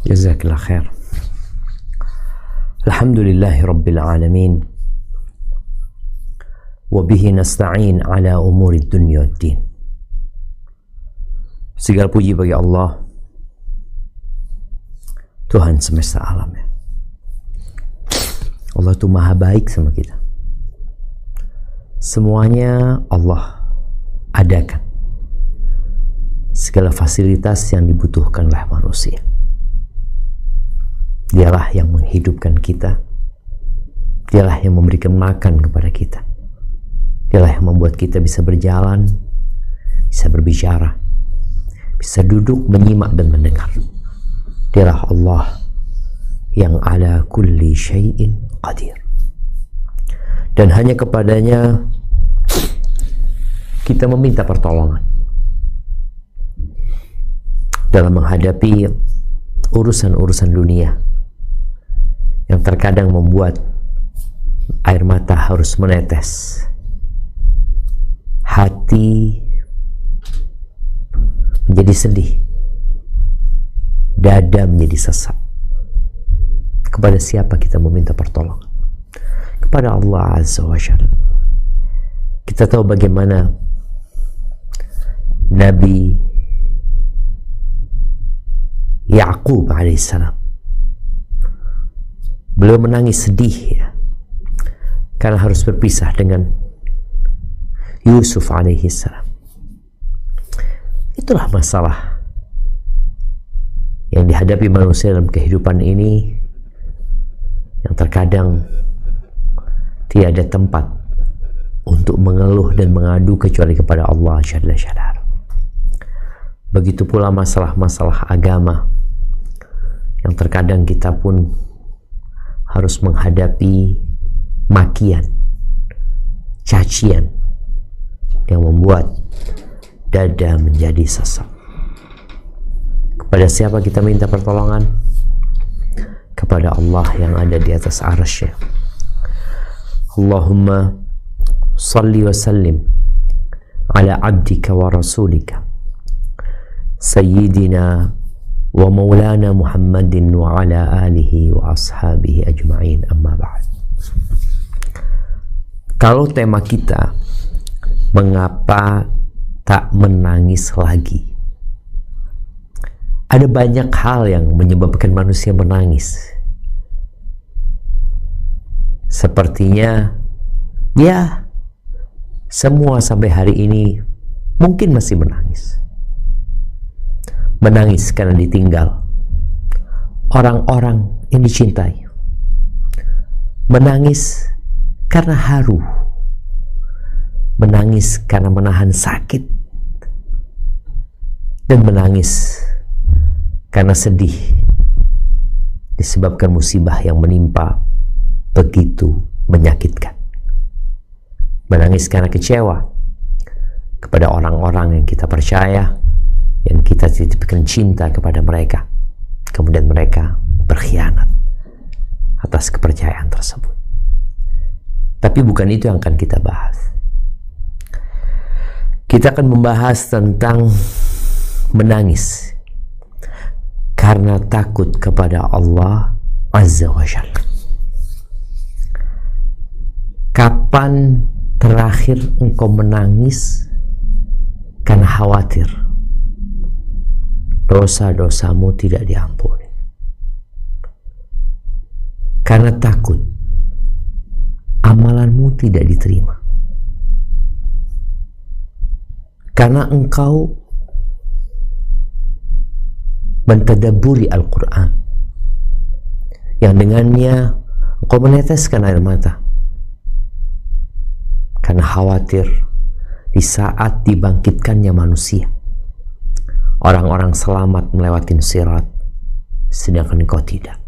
Jazakallah khair. Alhamdulillahi Rabbil Alamin. Wabihi nasta'in ala umuri dunya wad din. Segala puji bagi Allah, Tuhan semesta alam. Allah itu maha baik sama kita. Semuanya Allah adakan. Segala fasilitas yang dibutuhkan oleh manusia. Dialah yang menghidupkan kita. Dialah yang memberikan makan kepada kita. Dialah yang membuat kita bisa berjalan, bisa berbicara, bisa duduk, menyimak dan mendengar. Dialah Allah yang ala kulli syai'in qadir. Dan hanya kepadanya kita meminta pertolongan dalam menghadapi urusan-urusan dunia yang terkadang membuat air mata harus menetes, hati menjadi sedih, dada menjadi sesak. Kepada siapa kita meminta pertolongan? Kepada Allah Azza wa Jalla. Kita tahu bagaimana Nabi Ya'qub alaihissalam, beliau menangis sedih ya, karena harus berpisah dengan Yusuf alaihissalam. Itulah masalah yang dihadapi manusia dalam kehidupan ini, yang terkadang tiada tempat untuk mengeluh dan mengadu kecuali kepada Allah Jalla Jalaluhu. Begitu pula masalah-masalah agama yang terkadang kita pun harus menghadapi makian, cacian yang membuat dada menjadi sesak. Kepada siapa kita minta pertolongan? Kepada Allah yang ada di atas arsy. Allahumma salli wa sallim ala abdika wa rasulika Sayyidina wa maulana Muhammadin wa ala alihi wa ashabihi ajma'in, amma ba'd. Kalau tema kita mengapa tak menangis lagi, ada banyak hal yang menyebabkan manusia menangis. Sepertinya ya semua sampai hari ini mungkin masih menangis. Menangis karena ditinggal orang-orang yang dicintai. Menangis karena haru. Menangis karena menahan sakit. Dan menangis karena sedih disebabkan musibah yang menimpa begitu menyakitkan. Menangis karena kecewa kepada orang-orang yang kita percaya, yang kita titipkan cinta kepada mereka, kemudian mereka berkhianat atas kepercayaan tersebut. Tapi bukan itu yang akan kita bahas. Kita akan membahas tentang menangis karena takut kepada Allah Azza wa Jalla. Kapan terakhir engkau menangis karena khawatir dosa-dosamu tidak diampuni? Karena takut amalanmu tidak diterima? Karena engkau mentadabburi Al-Quran yang dengannya engkau meneteskan air mata? Karena khawatir di saat dibangkitkannya manusia, orang-orang selamat melewati sirat, sedangkan engkau tidak.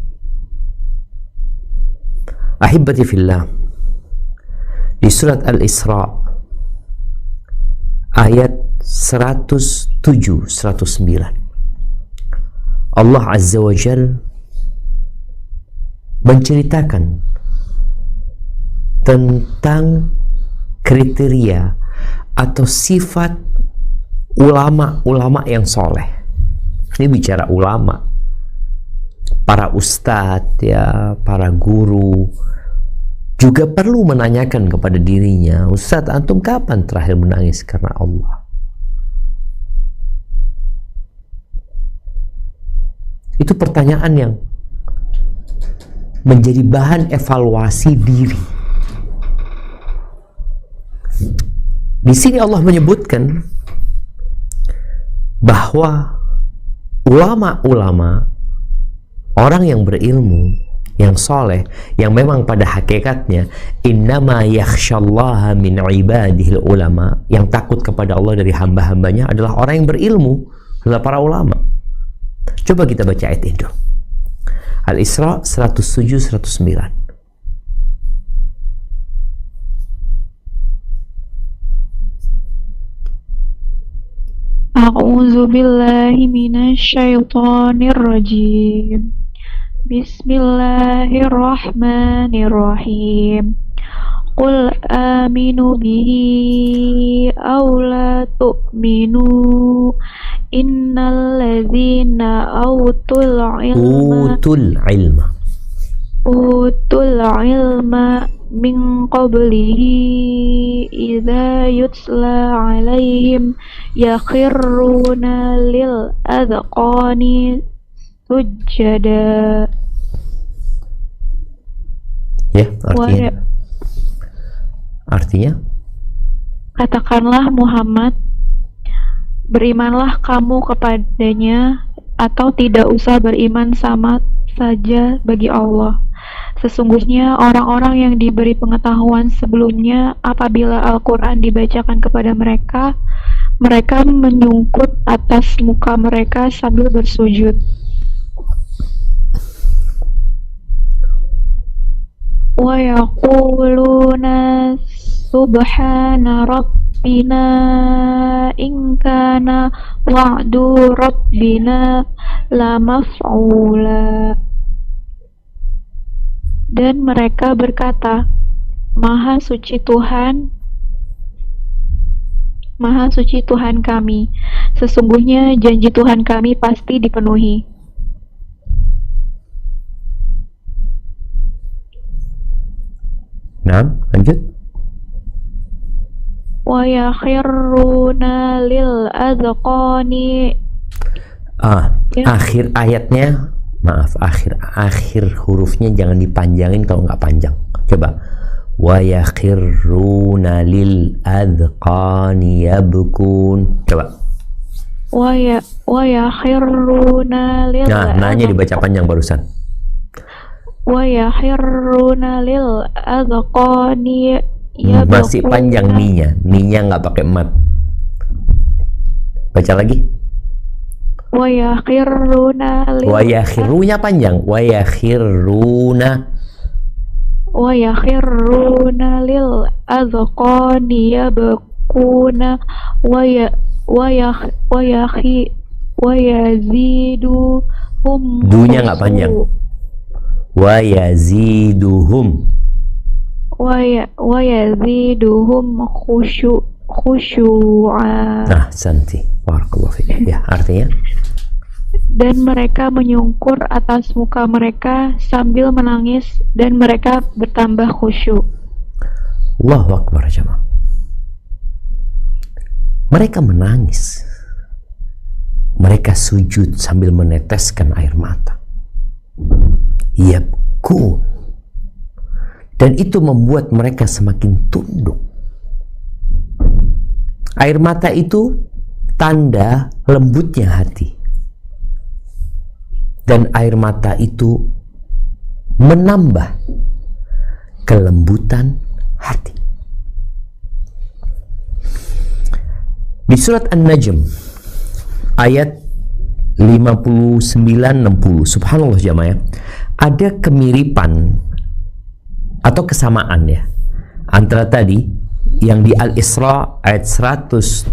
Ahibati fillah, di surat Al-Isra ayat 107-109, Allah Azza wa Jalla menceritakan tentang kriteria atau sifat ulama-ulama yang soleh. Ini bicara ulama, para ustadz, ya, para guru juga perlu menanyakan kepada dirinya, Ustadz, antum kapan terakhir menangis karena Allah? Itu pertanyaan yang menjadi bahan evaluasi diri. Di sini Allah menyebutkan bahwa ulama-ulama, orang yang berilmu, yang soleh, yang memang pada hakikatnya innama yakhsyallaha min ibadihil ulama, yang takut kepada Allah dari hamba-hambanya adalah orang yang berilmu, adalah para ulama. Coba kita baca ayat itu. Al-Isra 107-109. A'udzu billahi minasyaitonir rajim. Bismillahirrahmanirrahim. Qul aminu bihi aw la tu'minu innal ladzina utul ilma min qablihi idza yutla alaihim yakhirruna lil adqani sujada. Ya, artinya katakanlah Muhammad, berimanlah kamu kepadanya atau tidak usah beriman, sama saja bagi Allah. Sesungguhnya orang-orang yang diberi pengetahuan sebelumnya, apabila Al-Quran dibacakan kepada mereka, mereka menyungkut atas muka mereka sambil bersujud. Wa yaquluna subhana rabbina in kana wa'du rabbina la maf'ula. Dan mereka berkata, Maha suci Tuhan kami, sesungguhnya janji Tuhan kami pasti dipenuhi. Nah, lanjut. Wa yakhirruna lil adqani. Akhir ayatnya, maaf, akhir hurufnya jangan dipanjangin kalau nggak panjang. Coba. Wa yakhirruna lil adqani yabkun. Coba. Wa yakhirruna lil Nah, nanya dibaca panjang barusan. Wa yakhirruna lil adqani yabkun. Masih panjang ninya nggak pakai mat. Baca lagi. Wa yakhirunya panjang. Wa yakhiruna lil adqani yabkuna wa yaziduhum. Dunya nggak panjang. Wa yaziduhum khusyu'a. Nah, santi. Barakallahu fiik. Ya, artinya dan mereka menyungkur atas muka mereka sambil menangis dan mereka bertambah khusyuk. Allahu Akbar, jemaah. Mereka menangis. Mereka sujud sambil meneteskan air mata. Yabkun. Dan itu membuat mereka semakin tunduk. Air mata itu tanda lembutnya hati. Dan air mata itu menambah kelembutan hati. Di surat An-Najm ayat 59-60, subhanallah jamaah, ada kemiripan atau kesamaan ya antara tadi yang di Al-Isra ayat 107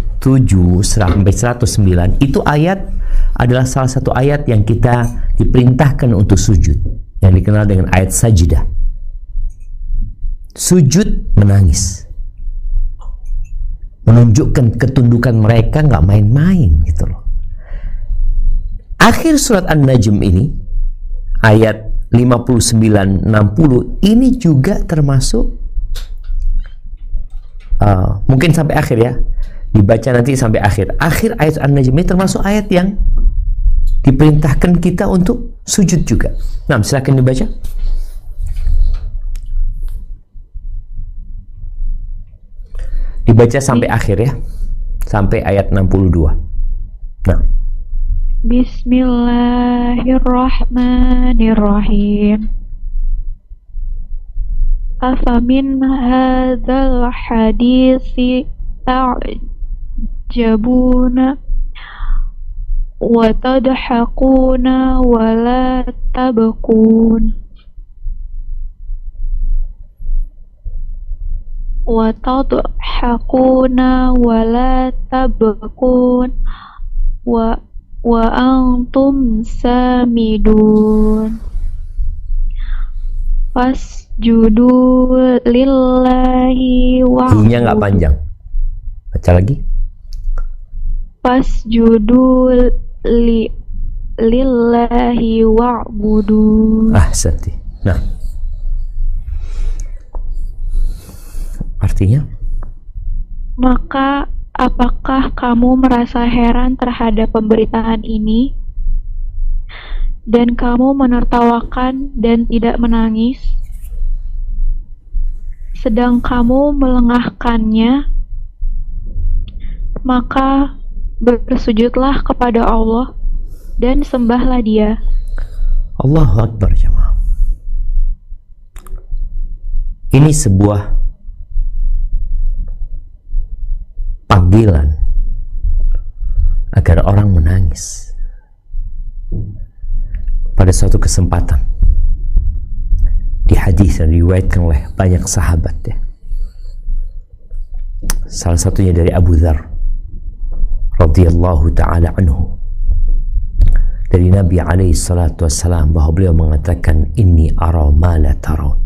sampai 109. Itu ayat adalah salah satu ayat yang kita diperintahkan untuk sujud, yang dikenal dengan ayat sajdah. Sujud menangis, menunjukkan ketundukan mereka nggak main-main gitu loh. Akhir surat An-Najm ini ayat 59-60 ini juga termasuk mungkin sampai akhir ya, dibaca nanti sampai akhir ayat An-Najm ini termasuk ayat yang diperintahkan kita untuk sujud juga. Nah, silakan dibaca. Dibaca sampai akhir ya, sampai ayat 62. Nah, Bismillahirrahmanirrahim. Afamin hadzal hadisi ta'jabuna wa tadhakuna wa la tabkun wa tadhakuna wa la tabkun wa antum samidun fasjudu lillahi wa'budu. I-nya nggak panjang, baca lagi. Fasjudu lillahi wa'budu. Ahsanti. Nah, artinya, maka apakah kamu merasa heran terhadap pemberitaan ini dan kamu menertawakan dan tidak menangis, sedang kamu melengahkannya? Maka bersujudlah kepada Allah dan sembahlah Dia. Allahu Akbar jemaah. Ini sebuah panggilan agar orang menangis. Pada suatu kesempatan di hadis yang diriwayatkan oleh banyak sahabat ya. Salah satunya dari Abu Dzar radhiyallahu taala anhu, dari Nabi alaihi salatu wassalam, bahwa beliau mengatakan, inni ara ma la tarawun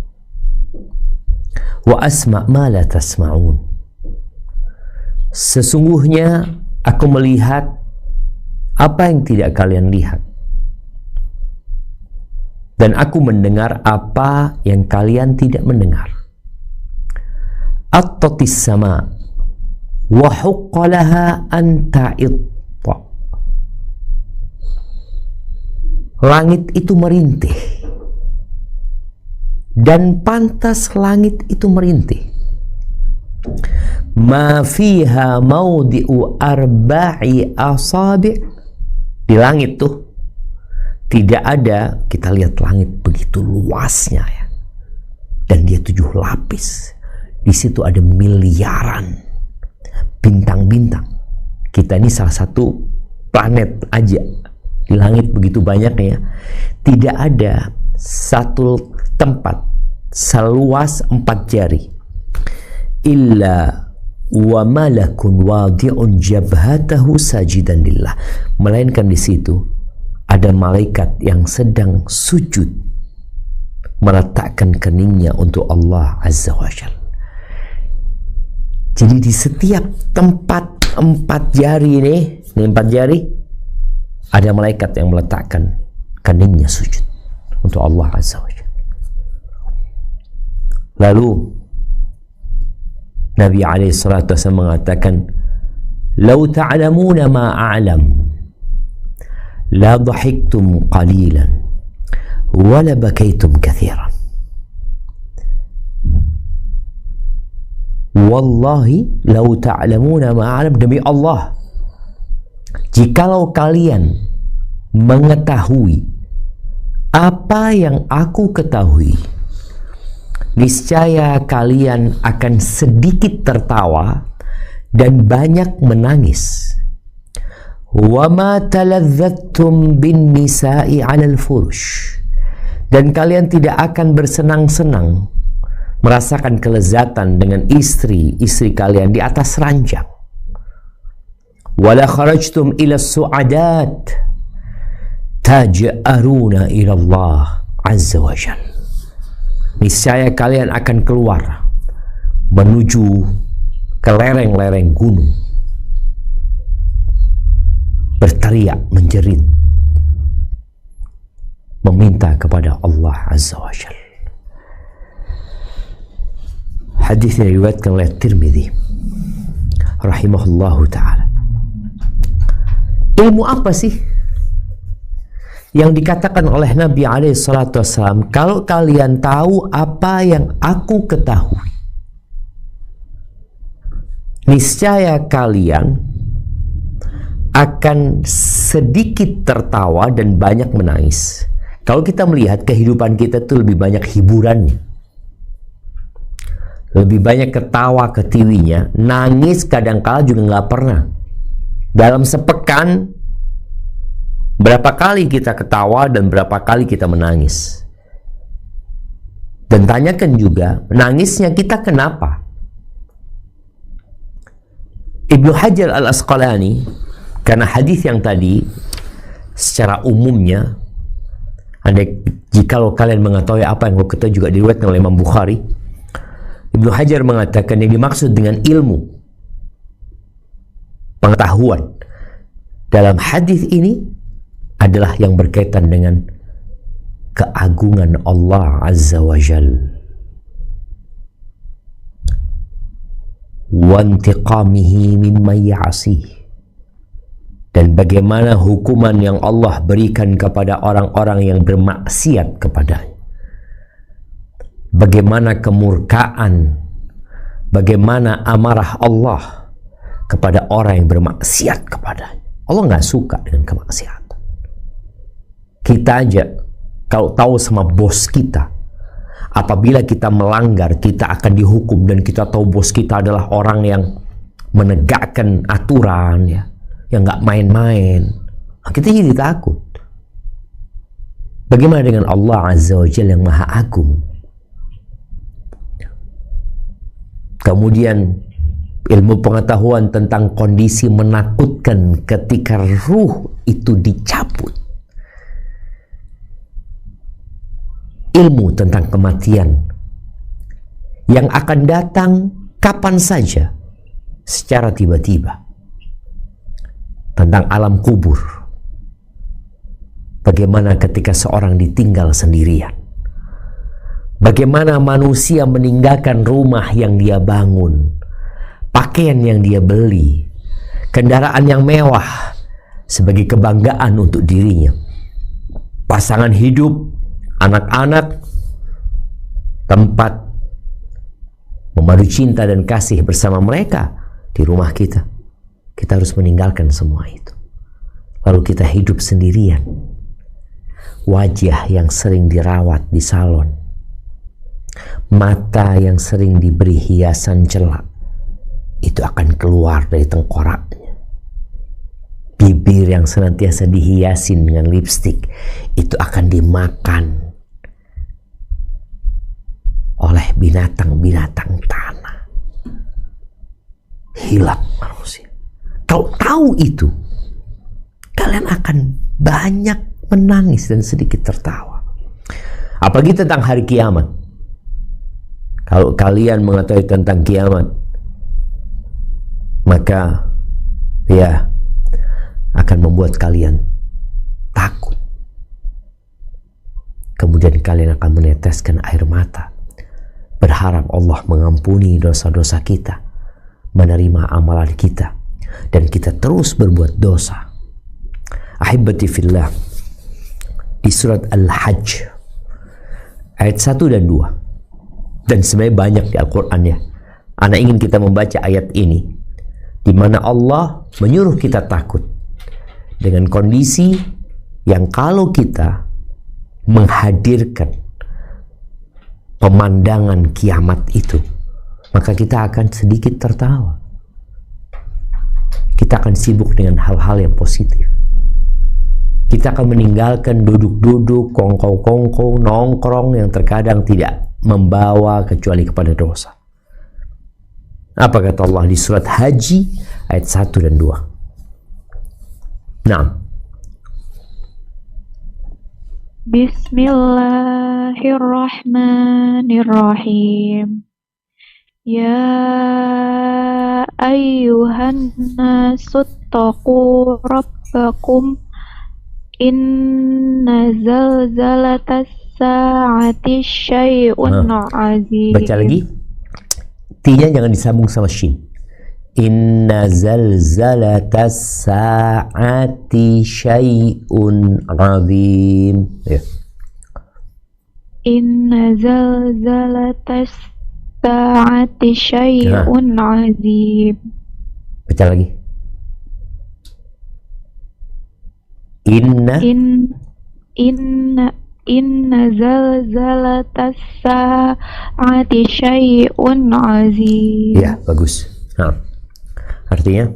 wa asma ma la tasma'un. Sesungguhnya aku melihat apa yang tidak kalian lihat, dan aku mendengar apa yang kalian tidak mendengar. Attatis sama wa huqqalaha an ta'itta. Langit itu merintih dan pantas langit itu merintih. Ma fiha maudi'u arba'i asabi'. Di langit tuh tidak ada, kita lihat langit begitu luasnya ya, dan dia 7 lapis. Di situ ada miliaran bintang-bintang. Kita ini salah satu planet aja, di langit begitu banyaknya. Tidak ada satu tempat seluas 4 jari illa wa malakun wadi'un jabhatahu sajidan lillah, melainkan di situ ada malaikat yang sedang sujud meletakkan keningnya untuk Allah Azza wa Jalla. Jadi di setiap tempat 4 jari ini 4 jari, ada malaikat yang meletakkan keningnya sujud untuk Allah Azza wa Jalla. Lalu Nabi alaihi salatu wasallam mengatakan, "Lau ta'lamuna ma a'lam la dhahiktum qalilan wa la bakaitum katsiran." Wallahi lau ta'lamuna ma a'lam, demi Allah, jikalau kalian mengetahui apa yang aku ketahui, niscaya kalian akan sedikit tertawa dan banyak menangis. Wa ma taladzattum bin nisa'i 'alal furush, dan kalian tidak akan bersenang-senang merasakan kelezatan dengan istri kalian di atas ranjang. Wala kharajtum ila su'adat taj'aruna ila Allah Azza wa Jalla, niscaya kalian akan keluar menuju ke lereng-lereng gunung, berteriak menjerit meminta kepada Allah Azza wa Jalla. Hadis yang diriwayatkan oleh Tirmidzi rahimahullahu ta'ala. Ilmu apa sih yang dikatakan oleh Nabi alaihi salatu wassalam, kalau kalian tahu apa yang aku ketahui, niscaya kalian akan sedikit tertawa dan banyak menangis. Kalau kita melihat kehidupan kita itu lebih banyak hiburannya, lebih banyak ketawa ketiwinya, nangis kadangkala juga nggak pernah. Dalam sepekan berapa kali kita ketawa dan berapa kali kita menangis? Dan tanyakan juga, nangisnya kita kenapa? Ibnu Hajar al-Asqalani, karena hadis yang tadi secara umumnya, jikalau kalian mengetahui apa yang kita juga diriwayatkan oleh Imam Bukhari, Ibnu Hajar mengatakan yang dimaksud dengan ilmu, pengetahuan dalam hadis ini adalah yang berkaitan dengan keagungan Allah Azza wa Jalla, wa intiqamihi mimma ya'sih, dan bagaimana hukuman yang Allah berikan kepada orang-orang yang bermaksiat kepadanya, bagaimana kemurkaan, bagaimana amarah Allah kepada orang yang bermaksiat kepadanya. Allah nggak suka dengan kemaksiatan. Kita aja kalau tahu sama bos kita, apabila kita melanggar kita akan dihukum, dan kita tahu bos kita adalah orang yang menegakkan aturan, ya, yang nggak main-main, kita jadi takut. Bagaimana dengan Allah Azza wa Jalla yang Maha Agung? Kemudian ilmu pengetahuan tentang kondisi menakutkan ketika ruh itu dicabut. Ilmu tentang kematian yang akan datang kapan saja secara tiba-tiba. Tentang alam kubur, bagaimana ketika seorang ditinggal sendirian, bagaimana manusia meninggalkan rumah yang dia bangun, pakaian yang dia beli, kendaraan yang mewah sebagai kebanggaan untuk dirinya, pasangan hidup, anak-anak, tempat memadu cinta dan kasih bersama mereka di rumah kita. Kita harus meninggalkan semua itu. Lalu kita hidup sendirian. Wajah yang sering dirawat di salon, mata yang sering diberi hiasan celak, itu akan keluar dari tengkoraknya. Bibir yang senantiasa dihiasin dengan lipstik, itu akan dimakan oleh binatang-binatang tanah. Hilang manusia. Kalau tahu itu, kalian akan banyak menangis dan sedikit tertawa. Apalagi tentang hari kiamat. Kalau kalian mengetahui tentang kiamat, maka ya akan membuat kalian takut. Kemudian kalian akan meneteskan air mata, berharap Allah mengampuni dosa-dosa kita, menerima amalan kita, dan kita terus berbuat dosa. Ahibati fillah, di surat Al-Hajj ayat 1 dan 2, dan sebenarnya banyak di Al-Quran, ya. Ana ingin kita membaca ayat ini di mana Allah menyuruh kita takut dengan kondisi yang kalau kita menghadirkan pemandangan kiamat itu, maka kita akan sedikit tertawa. Kita akan sibuk dengan hal-hal yang positif. Kita akan meninggalkan duduk-duduk, kongkow-kongkow, nongkrong yang terkadang tidak membawa kecuali kepada dosa. Apa kata Allah di surat Haji ayat 1 dan 2? Nah. Bismillahirrahmanirrahim. Ya ayyuhan nasu taqu rabbakum Inna zalzalatas sa'ati syai'un azim. Baca lagi. T-nya jangan disambung sama shin. Inna zalzalatas sa'ati syai'un azim. Ya. Inna zalzalatas sa'ati syai'un azim. Baca lagi. Inna zalzalatas sa'ati syai'un azim. Ya, bagus. Artinya,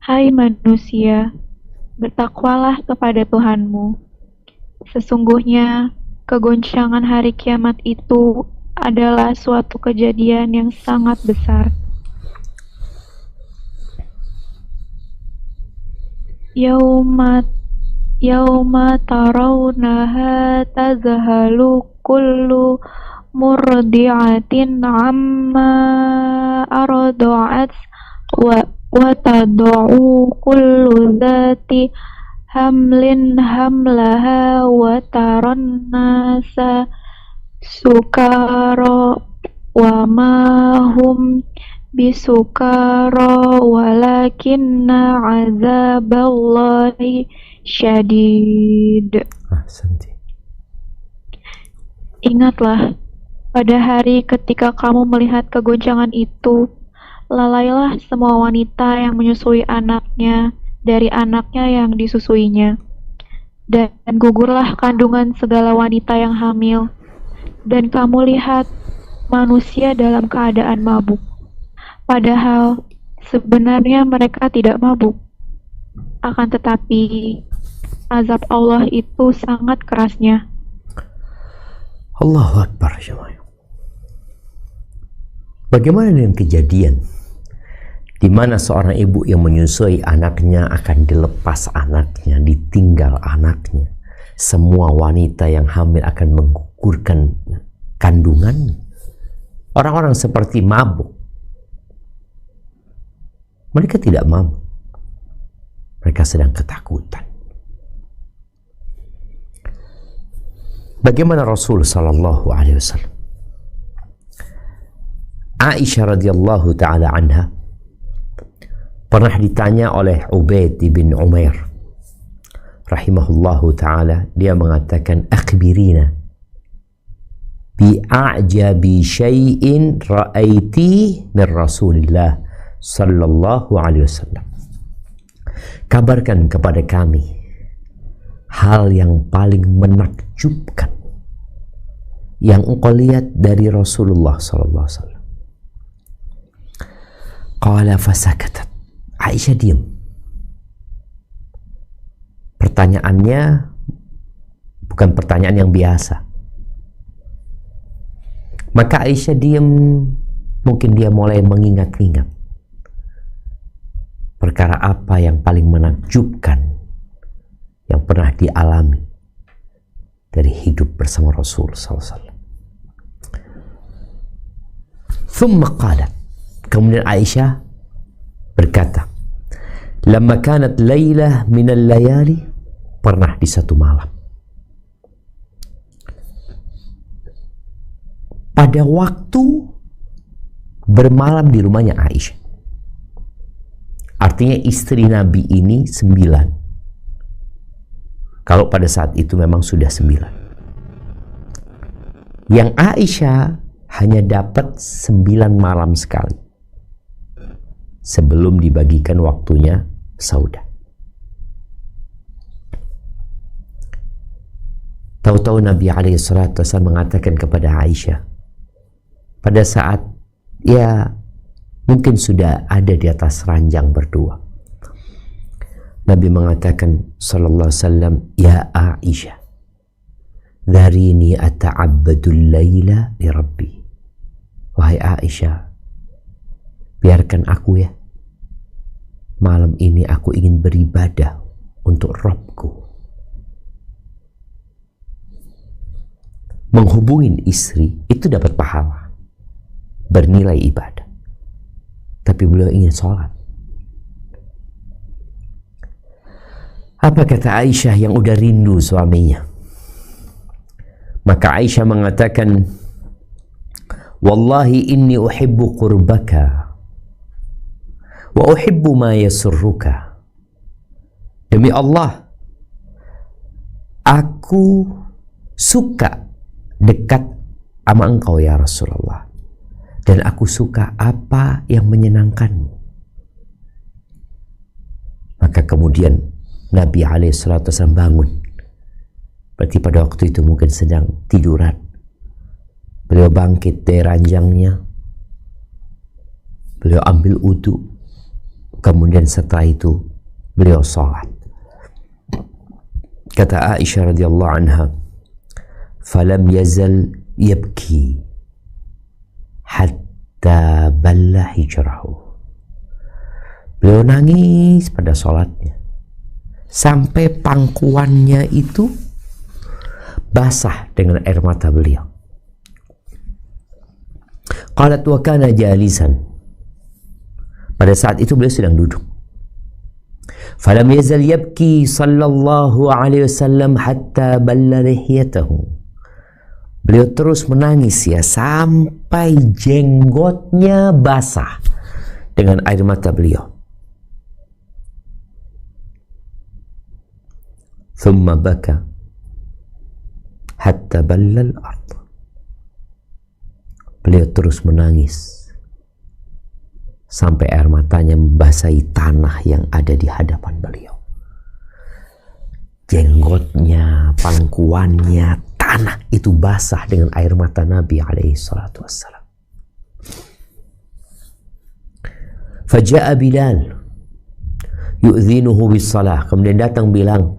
hai manusia, bertakwalah kepada Tuhanmu. Sesungguhnya kegoncangan hari kiamat itu adalah suatu kejadian yang sangat besar. Yauma tarawnaha tazhalu kullu murdi'atin amma arda'at wa tad'u kullu dhati hamlin hamlaha wa taran nasa sukara wa ma hum bisukara walakinna azaballahi syadid. Ingatlah, pada hari ketika kamu melihat kegoncangan itu, lalailah semua wanita yang menyusui anaknya dari anaknya yang disusuinya, dan gugurlah kandungan segala wanita yang hamil, dan kamu lihat manusia dalam keadaan mabuk. Padahal sebenarnya mereka tidak mabuk. Akan tetapi azab Allah itu sangat kerasnya. Allahu Akbar. Bagaimana dengan kejadian di mana seorang ibu yang menyusui anaknya akan dilepas anaknya, ditinggal anaknya. Semua wanita yang hamil akan menggugurkan kandungan. Orang-orang seperti mabuk. Mereka tidak mabuk. Mereka sedang ketakutan. Bagaimana Rasul sallallahu alaihi wasallam? Aisyah radhiyallahu taala anha pernah ditanya oleh Ubaid bin Umair rahimahullahu taala, dia mengatakan, akhbirina bi a'jabi syai'in ra'aiti min Rasulillah sallallahu alaihi wasallam. Kabarkan kepada kami hal yang paling menakjubkan yang engkau lihat dari Rasulullah sallallahu alaihi wasallam. Qala fasakatat. Aisyah diam. Pertanyaannya bukan pertanyaan yang biasa. Maka Aisyah diam, mungkin dia mulai mengingat-ingat perkara apa yang paling menakjubkan yang pernah dialami dari hidup bersama Rasul SAW. Thumma qalat, kemudian Aisyah berkata, lamma kanat laylah minal layali, pernah di satu malam, pada waktu bermalam di rumahnya Aisyah. Artinya istri Nabi ini 9. Kalau pada saat itu memang sudah 9. Yang Aisyah hanya dapat 9 malam sekali sebelum dibagikan waktunya Saudah. Tahu-tahu Nabi SAW mengatakan kepada Aisyah pada saat mungkin sudah ada di atas ranjang berdua, Nabi mengatakan sallallahu alaihi wasallam, ya Aisyah, dharini ata'abbadul laila li Rabbi. Wahai Aisyah, biarkan aku ya, malam ini aku ingin beribadah untuk Rabbku. Menghubungin istri itu dapat pahala, bernilai ibadah. Tapi beliau ingin sholat. Apa kata Aisyah yang udah rindu suaminya? Maka Aisyah mengatakan, wallahi inni uhibbu qurbaka wa uhibbu ma yasurruka. Demi Allah, aku suka dekat sama engkau ya Rasulullah, dan aku suka apa yang menyenangkanmu. Maka kemudian Nabi SAW bangun. Berarti pada waktu itu mungkin sedang tiduran. Beliau bangkit dari ranjangnya, beliau ambil wudu, kemudian setelah itu beliau sholat. Kata Aisyah radhiyallahu anha, falam yazal yabki hatta balla hijrahu. Beliau nangis pada sholatnya sampai pangkuannya itu basah dengan air mata beliau. Qalat wa kana jalisan. Pada saat itu beliau sedang duduk. Falam yazal yabki sallallahu alaihi wasallam hatta balla lihiyatahu. Beliau terus menangis ya sampai jenggotnya basah dengan air mata beliau. Thumma baka hatta balla al-ard. Beliau terus menangis sampai air matanya membasahi tanah yang ada di hadapan beliau. Jenggotnya, pangkuannya, tanah itu basah dengan air mata Nabi alaihi salatu wassalam. Faja'a Bilal yu'dhinuhu bis-salah. Kemudian datang Bilal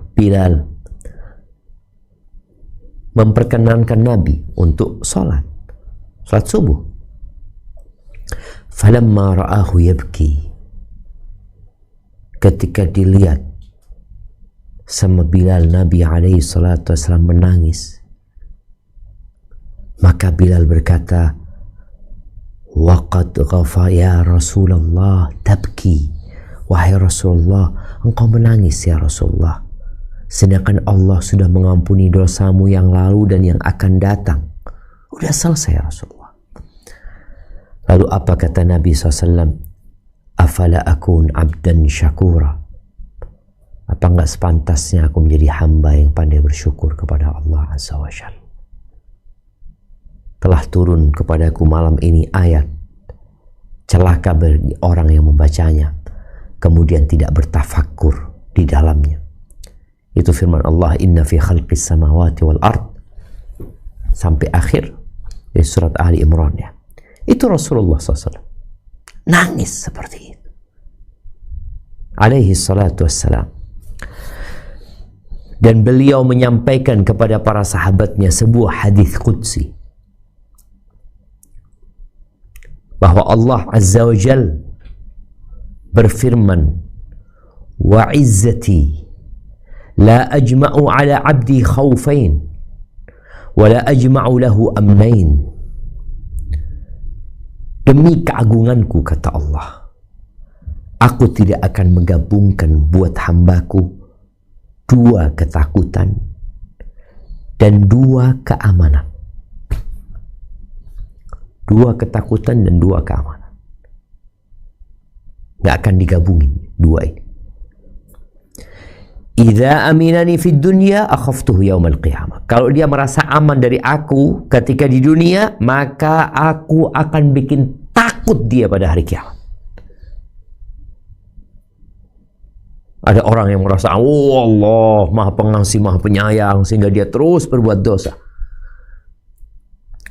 memperkenankan Nabi untuk sholat subuh. Falamma ra'ahu yabki, ketika dilihat sama Bilal Nabi alaihi salatu wassalam menangis, maka Bilal berkata, waqad ghafa ya Rasulullah tabki. Wahai Rasulullah, engkau menangis ya Rasulullah, sedangkan Allah sudah mengampuni dosamu yang lalu dan yang akan datang. Udah selesai ya Rasulullah. Lalu apa kata Nabi SAW? Afala akun abdan syakura. Apa enggak sepantasnya aku menjadi hamba yang pandai bersyukur kepada Allah Azza wa Jalla? Telah turun kepadaku malam ini ayat, celaka bagi orang yang membacanya kemudian tidak bertafakkur di dalamnya. Itu firman Allah, inna fi khalqis samawati wal ard, sampai akhir di surat Ali Imran ya. Itu Rasulullah SAW nangis seperti itu alaihi salatu wassalam. Dan beliau menyampaikan kepada para sahabatnya sebuah hadis qudsi, bahwa Allah Azza wa Jal berfirman, wa izzati la ajma'u ala abdi khawfain wa la ajma'u lahu amnain. Demi keagunganku, kata Allah, aku tidak akan menggabungkan buat hambaku dua ketakutan dan dua keamanan. Dua ketakutan dan dua keamanan. Nggak akan digabungin dua ini. Idza aminani fid dunya akhaftuhu yaumal qiyamah. Kalau dia merasa aman dari aku ketika di dunia, maka aku akan bikin takut dia pada hari kiamat. Ada orang yang merasa, oh Allah Maha Pengasih, Maha Penyayang, sehingga dia terus berbuat dosa.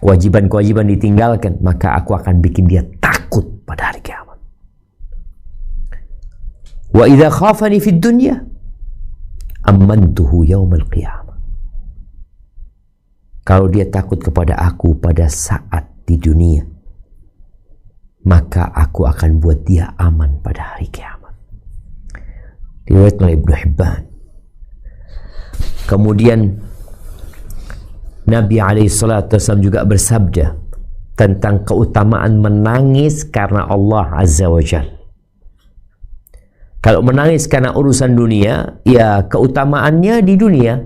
Kewajiban-kewajiban ditinggalkan, maka aku akan bikin dia takut pada hari kiamat. Wa idza khafani fid dunya amantuhu yaumal qiyamah. Kalau dia takut kepada aku pada saat di dunia, maka aku akan buat dia aman pada hari kiamat. Diriwayatkan oleh Ibnu Hibban. Kemudian Nabi SAW juga bersabda tentang keutamaan menangis karena Allah Azza wa Jalla. Kalau menangis karena urusan dunia, ya keutamaannya di dunia,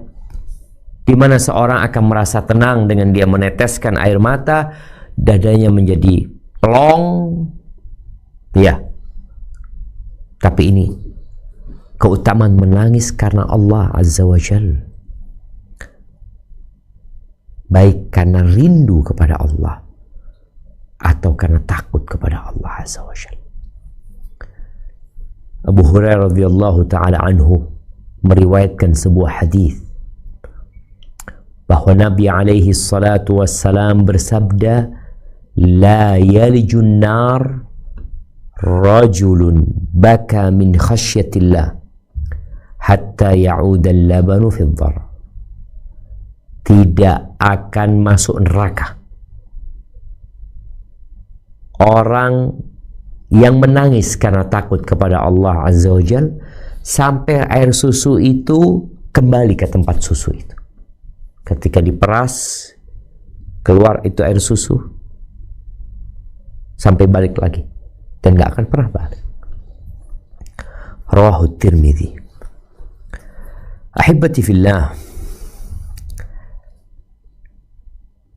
di mana seorang akan merasa tenang dengan dia meneteskan air mata, dadanya menjadi plong, ya. Tapi ini keutamaan menangis karena Allah Azza wa Jalla, baik karena rindu kepada Allah atau karena takut kepada Allah Azza wa Jalla. Abu Hurairah radhiyallahu taala anhu meriwayatkan sebuah hadis bahwa Nabi alaihi salatu wassalam bersabda, la yalijun nar rajulun baka min khasyatillah hatta ya'uda al-labanu fi dhar. Tidak akan masuk neraka orang yang menangis karena takut kepada Allah Azza wa Jal sampai air susu itu kembali ke tempat susu itu. Ketika diperas, keluar itu air susu, sampai balik lagi, dan gak akan pernah balik. Rawahu Tirmidzi. Ahibati fillah,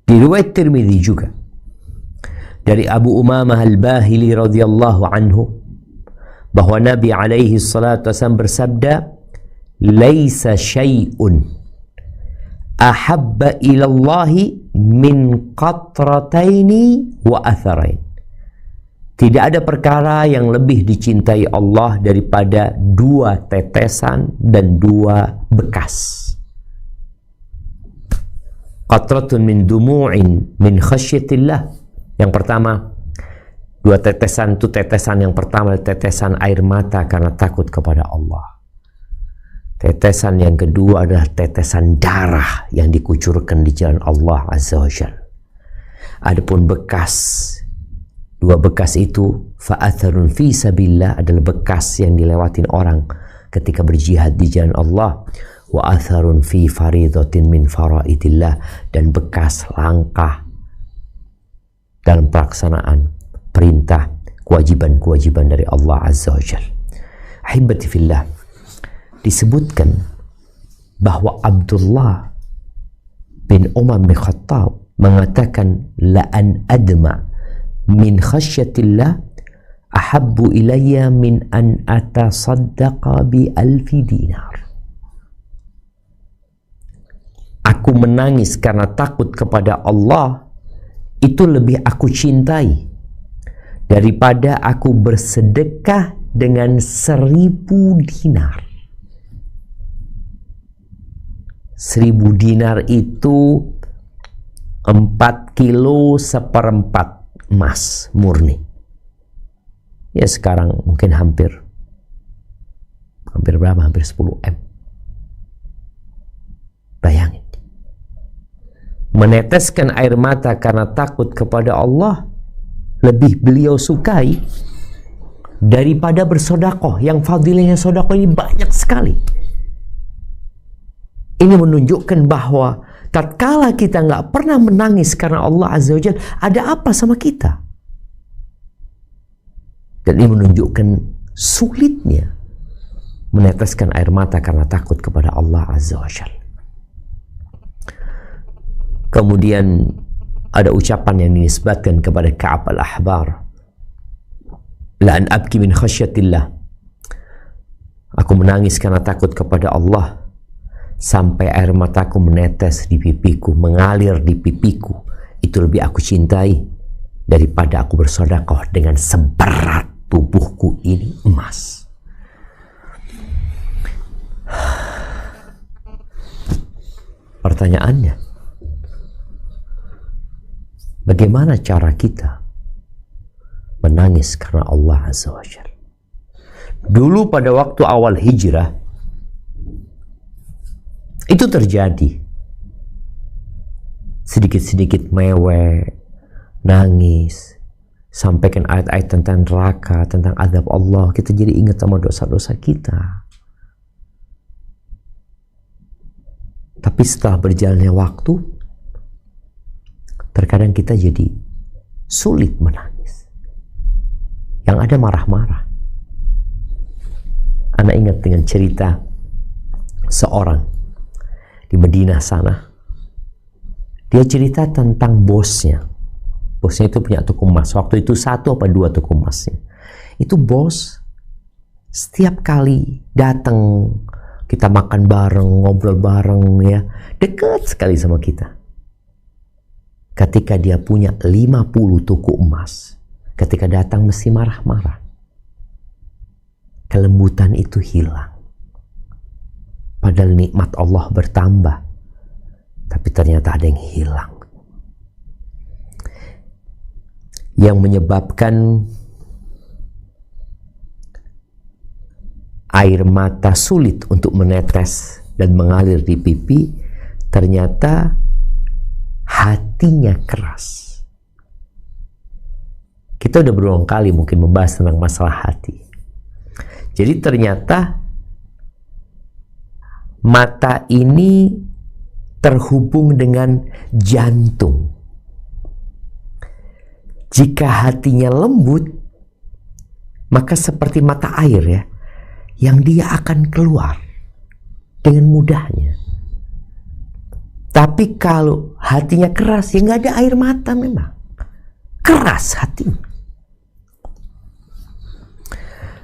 di riwayat Tirmidzi juga dari Abu Umamah Al-Bahili radhiyallahu anhu bahwa Nabi alaihi salatu wasallam bersabda, laisa syai'un ahabba ilallahi min qatrataini wa atharain. Tidak ada perkara yang lebih dicintai Allah daripada dua tetesan dan dua bekas. Qatratun min dumu'in min khasyatillah. Yang pertama, dua tetesan itu, tetesan yang pertama tetesan air mata karena takut kepada Allah. Tetesan yang kedua adalah tetesan darah yang dikucurkan di jalan Allah Azza wa Jalla. Adapun bekas, dua bekas itu, fa'atharun fi sabilillah, adalah bekas yang dilewatin orang ketika berjihad di jalan Allah. Wa atharun fi faridatin min faraidillah, dan bekas langkah dalam pelaksanaan perintah, kewajiban-kewajiban dari Allah Azza wa Jalla. Ahibati fillah, disebutkan bahwa Abdullah bin Umar bin Khattab mengatakan, la an adma min khasyatillah ahabbu ilayya min an atasaddaqa bi alfi dinar. Aku menangis karena takut kepada Allah, itu lebih aku cintai daripada aku bersedekah dengan 1000 dinar. 1000 dinar itu 4 kilo seperempat emas murni. Ya sekarang mungkin hampir berapa? Hampir 10 M. Bayangin. Meneteskan air mata karena takut kepada Allah lebih beliau sukai daripada bersodakoh, yang fadilahnya sodakoh ini banyak sekali. Ini menunjukkan bahwa tatkala kita nggak pernah menangis karena Allah Azza wa Jalla, ada apa sama kita? Dan ini menunjukkan sulitnya meneteskan air mata karena takut kepada Allah Azza wa Jalla. Kemudian ada ucapan yang dinisbatkan kepada Ka'ab al-Ahbar, la an abki min khasyatillah, aku menangis karena takut kepada Allah sampai air mataku menetes di pipiku, mengalir di pipiku, itu lebih aku cintai daripada aku bersedekah dengan seberat tubuhku ini emas. Pertanyaannya, bagaimana cara kita menangis karena Allah Azza wa Jalla? Dulu pada waktu awal hijrah itu terjadi. Sedikit-sedikit mewek, nangis, sampaikan ayat-ayat tentang neraka, tentang azab Allah, kita jadi ingat sama dosa-dosa kita. Tapi setelah berjalannya waktu, terkadang kita jadi sulit menangis. Yang ada marah-marah. Anak ingat dengan cerita seorang di Madinah sana. Dia cerita tentang bosnya. Bosnya itu punya toko emas. Waktu itu 1 atau 2 toko emasnya. Itu bos setiap kali datang, kita makan bareng, ngobrol bareng ya. Dekat sekali sama kita. Ketika dia punya 50 toko emas, ketika datang mesti marah-marah. Kelembutan itu hilang. Padahal nikmat Allah bertambah, tapi ternyata ada yang hilang. Yang menyebabkan air mata sulit untuk menetes dan mengalir di pipi, ternyata hatinya keras. Kita udah berulang kali mungkin membahas tentang masalah hati. Jadi ternyata mata ini terhubung dengan jantung. Jika hatinya lembut, maka seperti mata air ya, yang dia akan keluar dengan mudahnya. Tapi kalau hatinya keras, ya nggak ada air mata memang. Keras hatinya.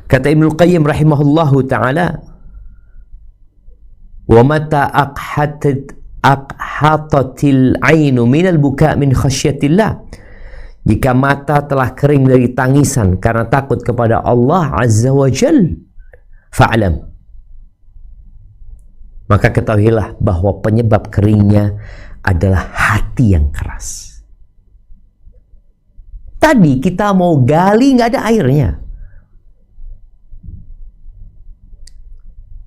Kata Ibnu Qayyim rahimahullahu ta'ala, wa mata aqhatatil ainu minal buka' min khasyatillah. Jika mata telah kering dari tangisan karena takut kepada Allah Azza wa Jal, fa'lam, maka ketahuilah bahwa penyebab keringnya adalah hati yang keras. Tadi kita mau gali nggak ada airnya.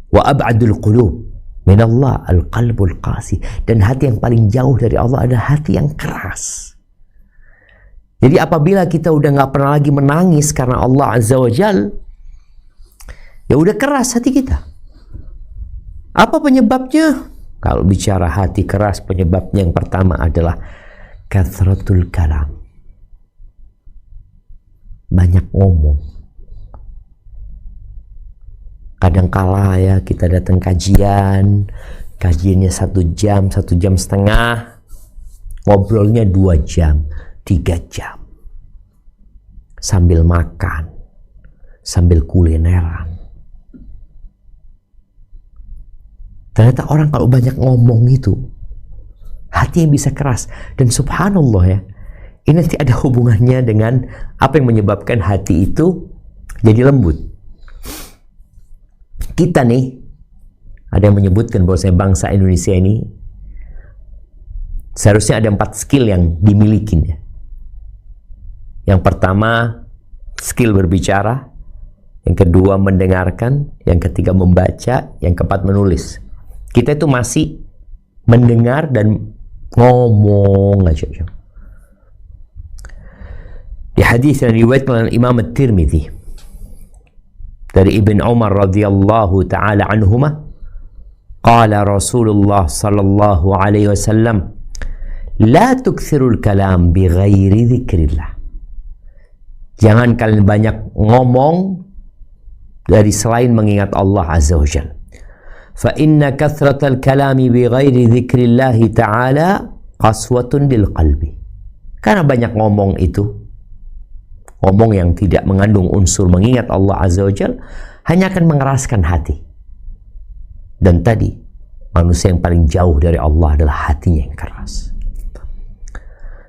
Wa ab'adul qulub min Allah al-qalbul qasi, dan hati yang paling jauh dari Allah adalah hati yang keras. Jadi apabila kita udah nggak pernah lagi menangis karena Allah Azza wa Jal, ya udah keras hati kita. Apa penyebabnya? Kalau bicara hati keras, penyebabnya yang pertama adalah kathratul kalam. Banyak ngomong. Kadangkala ya kita datang kajiannya 1 jam, 1 jam setengah, ngobrolnya 2 jam, 3 jam. Sambil makan, sambil kulineran. Ternyata orang kalau banyak ngomong itu, hatinya bisa keras. Dan subhanallah ya, ini nanti ada hubungannya dengan apa yang menyebabkan hati itu jadi lembut. Kita nih, ada yang menyebutkan bahwa bangsa Indonesia ini seharusnya ada 4 skill yang dimiliki ya. Yang pertama, skill berbicara. Yang kedua, mendengarkan. Yang ketiga, membaca. Yang keempat, menulis. Kita itu masih mendengar dan ngomong aja. Di hadis yang diriwayatkan oleh Imam At-Tirmidzi dari Ibn Umar radhiyallahu taala anhuma, qala Rasulullah sallallahu alaihi wasallam, la tukthirul kalam bi ghairi dzikrillah. Jangan kalian banyak ngomong dari selain mengingat Allah Azza wa Jalla. Fa inna kathratal kalami bi ghairi dzikrillah ta'ala qaswatun lil qalbi. Karena banyak ngomong itu, ngomong yang tidak mengandung unsur mengingat Allah Azza wa Jalla, hanya akan mengeraskan hati. Dan tadi, manusia yang paling jauh dari Allah adalah hatinya yang keras.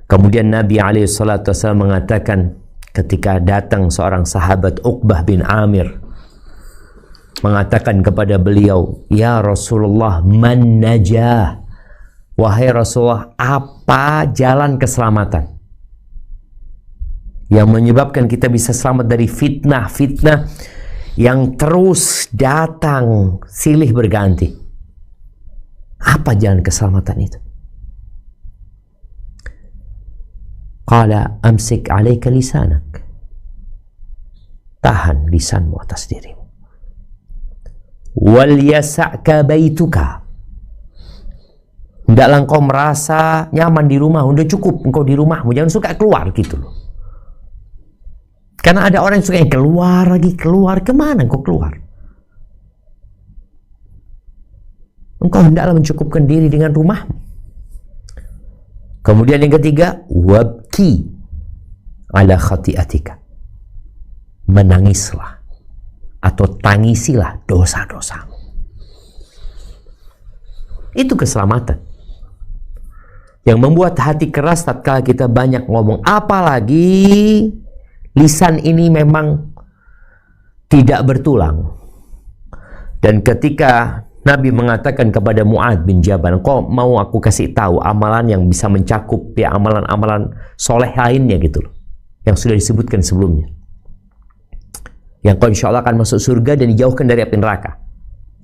Kemudian Nabi SAW mengatakan, ketika datang seorang sahabat Uqbah bin Amir, mengatakan kepada beliau, ya Rasulullah, man najah, wahai Rasulullah, apa jalan keselamatan yang menyebabkan kita bisa selamat dari fitnah-fitnah yang terus datang silih berganti? Apa jalan keselamatan itu? Qala amsik alaika lisanak, tahan lisanmu atas dirimu. Wal yasa'ka baituka, hendaklah engkau merasa nyaman di rumah, udah cukup engkau di rumahmu, jangan suka keluar gitu loh. Karena ada orang yang suka keluar lagi, keluar, kemana engkau keluar? engkau hendaklah mencukupkan diri dengan rumahmu. Kemudian yang ketiga, wabki ala khati'atika, menangislah atau tangisilah dosa-dosamu. Itu keselamatan yang membuat hati keras tatkala kita banyak ngomong. Apalagi lisan ini memang tidak bertulang. Dan ketika Nabi mengatakan kepada Mu'adz bin Jabal, kau mau aku kasih tahu amalan yang bisa mencakup ya amalan-amalan soleh lainnya gitu loh, yang sudah disebutkan sebelumnya, yang kau insya Allah akan masuk surga dan dijauhkan dari api neraka.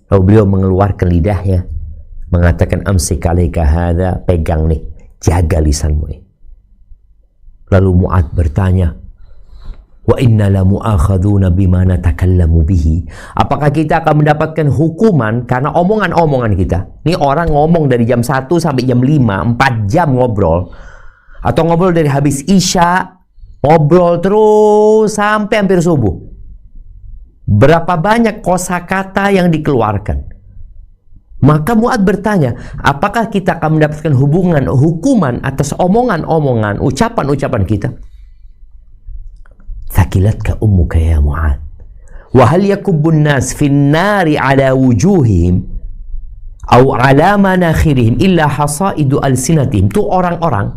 Lalu beliau mengeluarkan lidahnya, mengatakan, amsik alaika hadza, pegang nih, jaga lisanmu ini. Lalu Mu'adz bertanya, wa inna la mu'akhaduna bima natakallamu bihi, apakah kita akan mendapatkan hukuman karena omongan-omongan kita? Ini orang ngomong dari jam 1 sampai jam 5, 4 jam ngobrol, atau ngobrol dari habis isya, ngobrol terus sampai hampir subuh. Berapa banyak kosakata yang dikeluarkan? Maka Mu'adz bertanya, apakah kita akan mendapatkan hukuman atas omongan-omongan, ucapan-ucapan kita? Thaqilatka ummuka ya Mu'adz, wa hal yakubbun nas fin nari ala wujuhihim au ala manakhirihim illa hasaidu alsinatihim. Itu orang-orang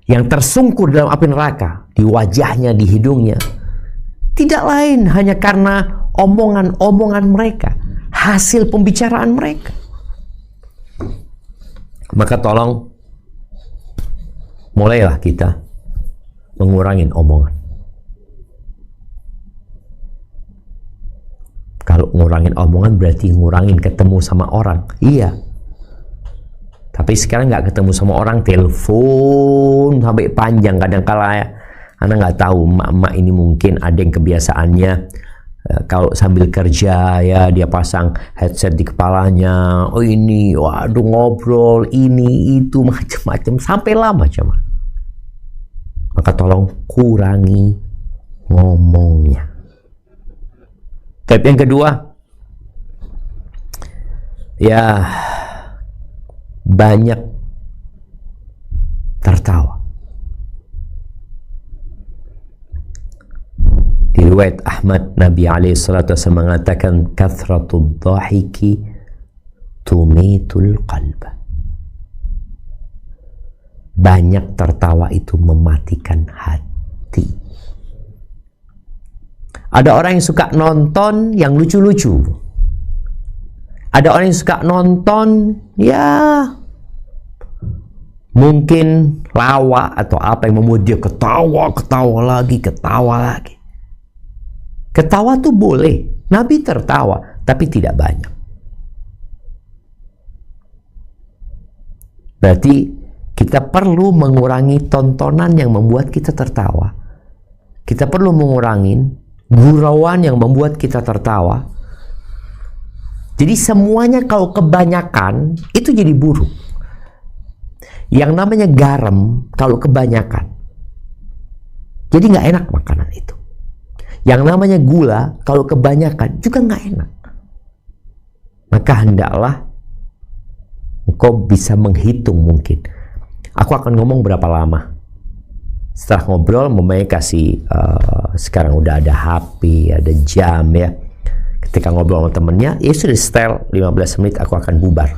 yang tersungkur dalam api neraka, di wajahnya, di hidungnya, tidak lain hanya karena omongan-omongan mereka, hasil pembicaraan mereka. Maka tolong mulailah kita mengurangi omongan. Kalau ngurangin omongan berarti ngurangin ketemu sama orang. Iya. Tapi sekarang nggak ketemu sama orang, telepon sampai panjang. Kadang-kala ya, Anda nggak tahu, emak-emak ini mungkin ada yang kebiasaannya kalau sambil kerja ya dia pasang headset di kepalanya. Oh ini, waduh ngobrol ini itu macam-macam sampai lama cuma. Maka tolong kurangi ngomongnya. Tapi yang kedua, ya banyak tertawa. Di riwayat Ahmad, Nabi SAW mengatakan, kathratud dhahiki tumitul qalba. Banyak tertawa itu mematikan hati. Ada orang yang suka nonton yang lucu-lucu. Ada orang yang suka nonton ya mungkin lawak atau apa yang membuat dia ketawa lagi. Ketawa tuh boleh. Nabi tertawa, tapi tidak banyak. Berarti kita perlu mengurangi tontonan yang membuat kita tertawa. Kita perlu mengurangi gurauan yang membuat kita tertawa. Jadi semuanya kalau kebanyakan itu jadi buruk. Yang namanya garam kalau kebanyakan jadi nggak enak makanan itu. Yang namanya gula kalau kebanyakan juga nggak enak. Maka hendaklah engkau bisa menghitung mungkin. Aku akan ngomong berapa lama. Setelah ngobrol, memangnya kasih sekarang udah ada HP, ada jam ya. Ketika ngobrol sama temennya, ya sudah setel 15 menit aku akan bubar.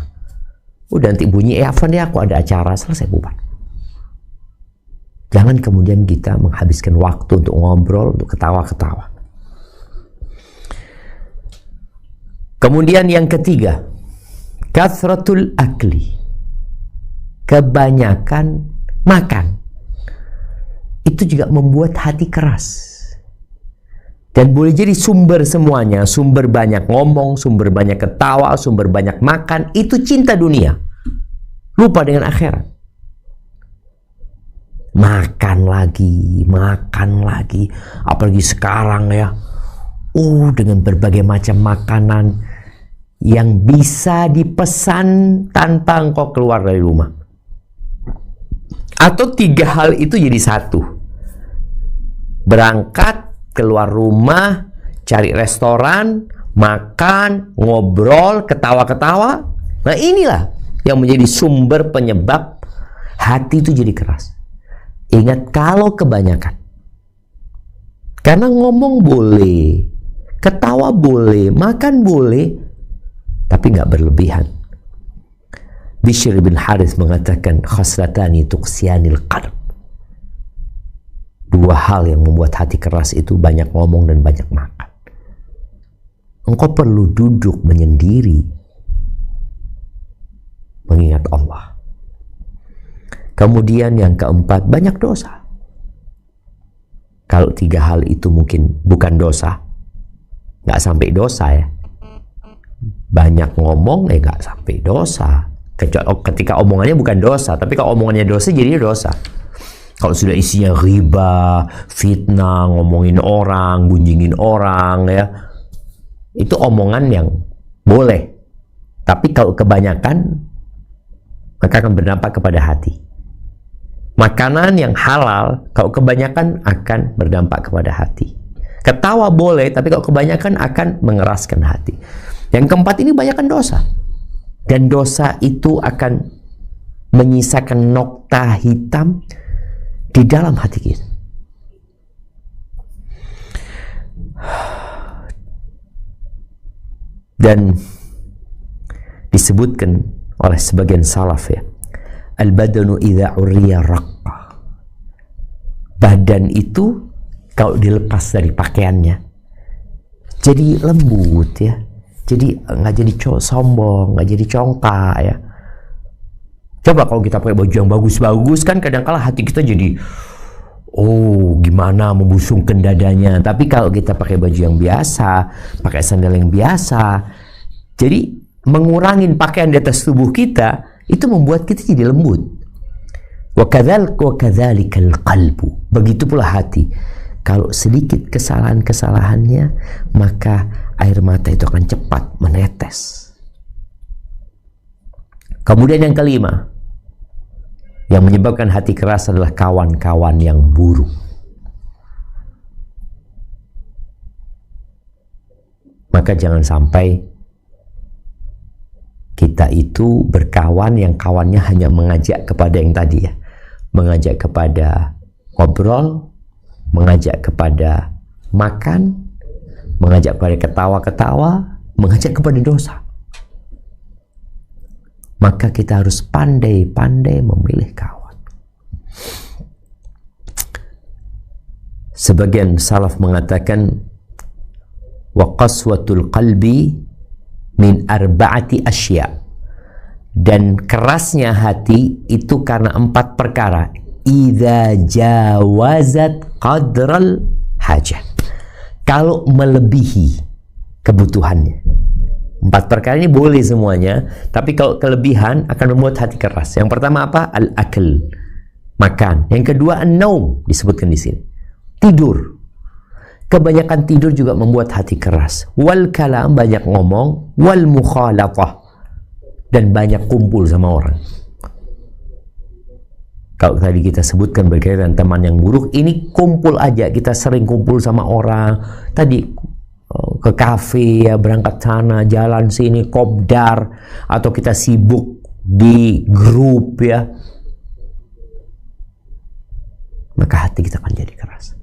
Udah nanti bunyi, Afan ya aku ada acara, selesai bubar. Jangan kemudian kita menghabiskan waktu untuk ngobrol, untuk ketawa-ketawa. Kemudian yang ketiga, kathratul akli, kebanyakan makan. Itu juga membuat hati keras. Dan boleh jadi sumber semuanya, sumber banyak ngomong, sumber banyak ketawa, sumber banyak makan, itu cinta dunia. Lupa dengan akhirat. Makan lagi. Apalagi sekarang ya. Dengan berbagai macam makanan yang bisa dipesan tanpa engkau keluar dari rumah. Atau 3 hal itu jadi satu. Berangkat, keluar rumah, cari restoran, makan, ngobrol, ketawa-ketawa, Nah inilah yang menjadi sumber penyebab hati itu jadi keras. Ingat, kalau kebanyakan, karena ngomong boleh, ketawa boleh, makan boleh, tapi nggak berlebihan. Bishr bin Harith mengatakan, khaslatani tuqsiyanil qalb. Dua hal yang membuat hati keras itu banyak ngomong dan banyak makan. Engkau perlu duduk menyendiri, mengingat Allah. Kemudian yang keempat, banyak dosa. Kalau tiga hal itu mungkin bukan dosa, nggak sampai dosa ya. Banyak ngomong, nggak sampai dosa. Ketika omongannya bukan dosa, tapi kalau omongannya dosa, jadi dosa. Kalau sudah isinya riba, fitnah, ngomongin orang, gunjingin orang, ya, itu omongan yang boleh. Tapi kalau kebanyakan, maka akan berdampak kepada hati. Makanan yang halal, kalau kebanyakan akan berdampak kepada hati. Ketawa boleh, tapi kalau kebanyakan akan mengeraskan hati. Yang keempat ini banyakkan dosa. Dan dosa itu akan menyisakan nokta hitam di dalam hati kita. Dan disebutkan oleh sebagian salaf ya, al-badanu idza uriya raqqa. Badan itu kalau dilepas dari pakaiannya jadi lembut ya. Jadi nggak jadi sombong, nggak jadi congkak ya. Coba kalau kita pakai baju yang bagus-bagus kan kadang-kala hati kita jadi gimana membusungkan dadanya. Tapi kalau kita pakai baju yang biasa, pakai sandal yang biasa, jadi mengurangin pakaian di atas tubuh kita, itu membuat kita jadi lembut. Wa kadzalikal qalbu. Begitu pula hati. Kalau sedikit kesalahan-kesalahannya, maka air mata itu akan cepat menetes. Kemudian yang kelima, yang menyebabkan hati keras adalah kawan-kawan yang buruk. Maka jangan sampai kita itu berkawan yang kawannya hanya mengajak kepada yang tadi ya, mengajak kepada ngobrol, mengajak kepada makan, mengajak kepada ketawa-ketawa, mengajak kepada dosa. Maka kita harus pandai-pandai memilih kawan. Sebagian salaf mengatakan, wa qaswatul qalbi min arba'ati asya. Dan kerasnya hati itu karena 4 perkara. Idza jawazat qadral hajah. Kalau melebihi kebutuhannya. 4 perkara ini boleh semuanya, tapi kalau kelebihan akan membuat hati keras. Yang pertama apa? Al-akl, makan. Yang kedua an-naum, disebutkan di sini, tidur. Kebanyakan tidur juga membuat hati keras. Wal kalam, banyak ngomong. Wal mukhalatah, dan banyak kumpul sama orang. Kalau tadi kita sebutkan berkaitan teman yang buruk, ini kumpul aja. Kita sering kumpul sama orang. Tadi ke kafe ya, berangkat sana, jalan sini, kopdar, atau kita sibuk di grup ya, maka hati kita akan jadi keras.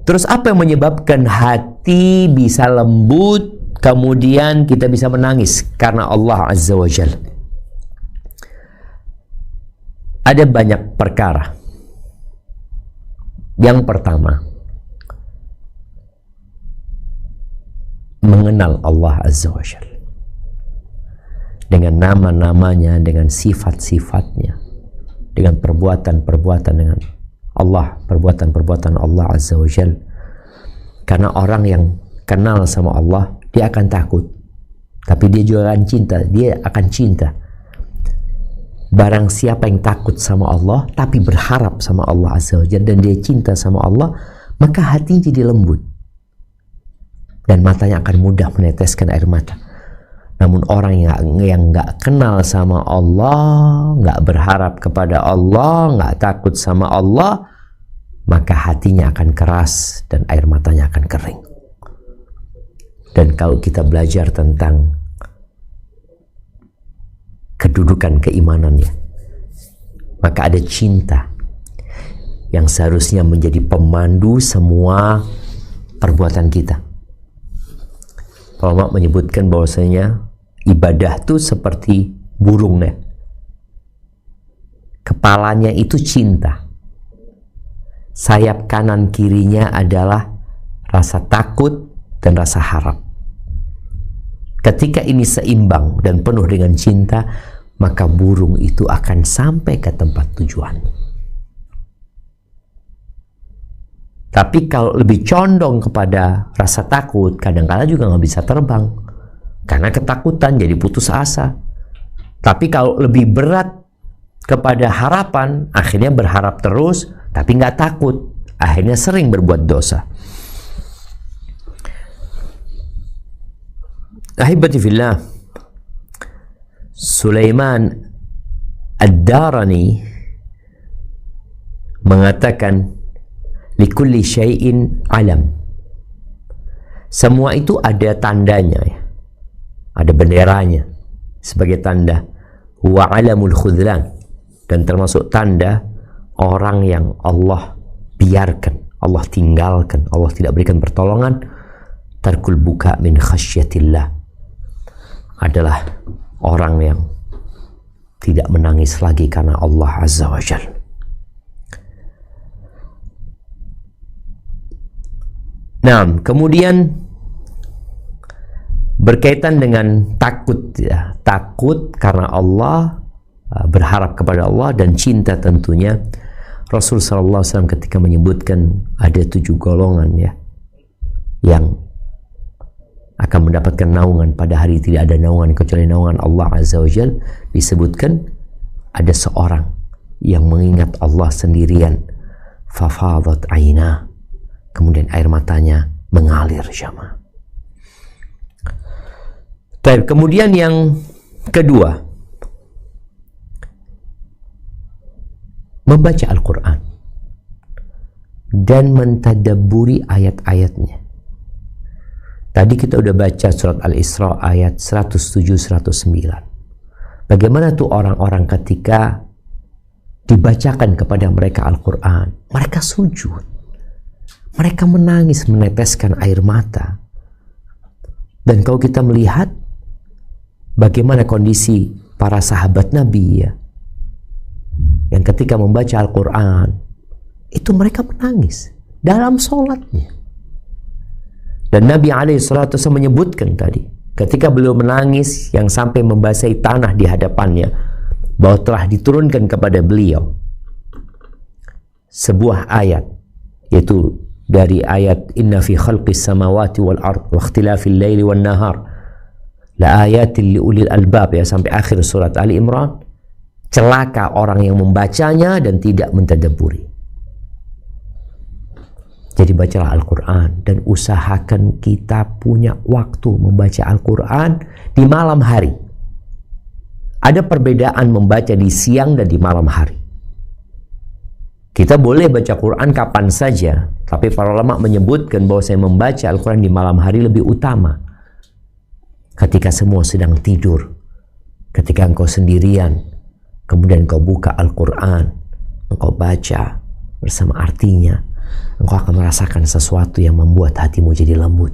Terus apa yang menyebabkan hati bisa lembut, kemudian kita bisa menangis karena Allah Azza wa Jalla? Ada banyak perkara. Yang pertama, mengenal Allah Azza wa Jalla dengan nama-namanya, dengan sifat-sifatnya, dengan perbuatan-perbuatan dengan Allah, perbuatan-perbuatan Allah Azza wa Jalla. Karena orang yang kenal sama Allah, dia akan takut, tapi dia juga akan cinta. Dia akan cinta. Barang siapa yang takut sama Allah tapi berharap sama Allah Azza wa Jalla, dan dia cinta sama Allah, maka hatinya jadi lembut dan matanya akan mudah meneteskan air mata. Namun orang yang nggak kenal sama Allah, nggak berharap kepada Allah, nggak takut sama Allah, maka hatinya akan keras dan air matanya akan kering. Dan kalau kita belajar tentang kedudukan keimanannya. Maka ada cinta yang seharusnya menjadi pemandu semua perbuatan kita. Ulama menyebutkan bahwasanya ibadah itu seperti burung ya. Kepalanya itu cinta. Sayap kanan kirinya adalah rasa takut dan rasa harap. Ketika ini seimbang dan penuh dengan cinta, maka burung itu akan sampai ke tempat tujuan. Tapi kalau lebih condong kepada rasa takut, kadang-kadang juga nggak bisa terbang karena ketakutan, jadi putus asa. Tapi kalau lebih berat kepada harapan, akhirnya berharap terus, tapi nggak takut, akhirnya sering berbuat dosa. Ahibati fillah, Sulaiman Ad-Darani mengatakan, likulli syai'in alam. Semua itu ada tandanya ya. Ada benderanya sebagai tanda. Wa alamul khudlan, dan termasuk tanda orang yang Allah biarkan, Allah tinggalkan, Allah tidak berikan pertolongan. Tarkul buka min khasyatillah, adalah orang yang tidak menangis lagi karena Allah Azza wa Jalla. Nah, kemudian berkaitan dengan takut ya. Takut karena Allah, berharap kepada Allah, dan cinta tentunya. Rasul SAW ketika menyebutkan ada 7 golongan ya yang akan mendapatkan naungan pada hari tidak ada naungan kecuali naungan Allah Azza wa Jalla, disebutkan ada seorang yang mengingat Allah sendirian, fafadat aina, kemudian air matanya mengalir jamaah. Kemudian yang kedua, membaca Al-Quran dan mentadabburi ayat-ayatnya. Tadi kita udah baca surat Al-Isra ayat 107-109. Bagaimana tuh orang-orang ketika dibacakan kepada mereka Al-Quran, mereka sujud, mereka menangis, meneteskan air mata. Dan kalau kita melihat bagaimana kondisi para sahabat Nabi ya, yang ketika membaca Al-Quran itu mereka menangis dalam sholatnya. Dan Nabi SAW menyebutkan tadi, ketika beliau menangis yang sampai membasahi tanah di hadapannya, bahwa telah diturunkan kepada beliau sebuah ayat, yaitu dari ayat inna fi khalqis samawati wal ard wa ikhtilafil laili wan nahar la ayatin li ulil albab ya, sampai akhir surat Ali Imran. Celaka orang yang membacanya dan tidak mentadabburi. Jadi bacalah Al-Quran dan usahakan kita punya waktu membaca Al-Quran di malam hari. Ada perbedaan membaca di siang dan di malam hari. Kita boleh baca Quran kapan saja, tapi para ulama menyebutkan bahwa saya membaca Al-Quran di malam hari lebih utama. Ketika semua sedang tidur, ketika engkau sendirian, kemudian engkau buka Al-Quran, engkau baca bersama artinya, engkau akan merasakan sesuatu yang membuat hatimu jadi lembut.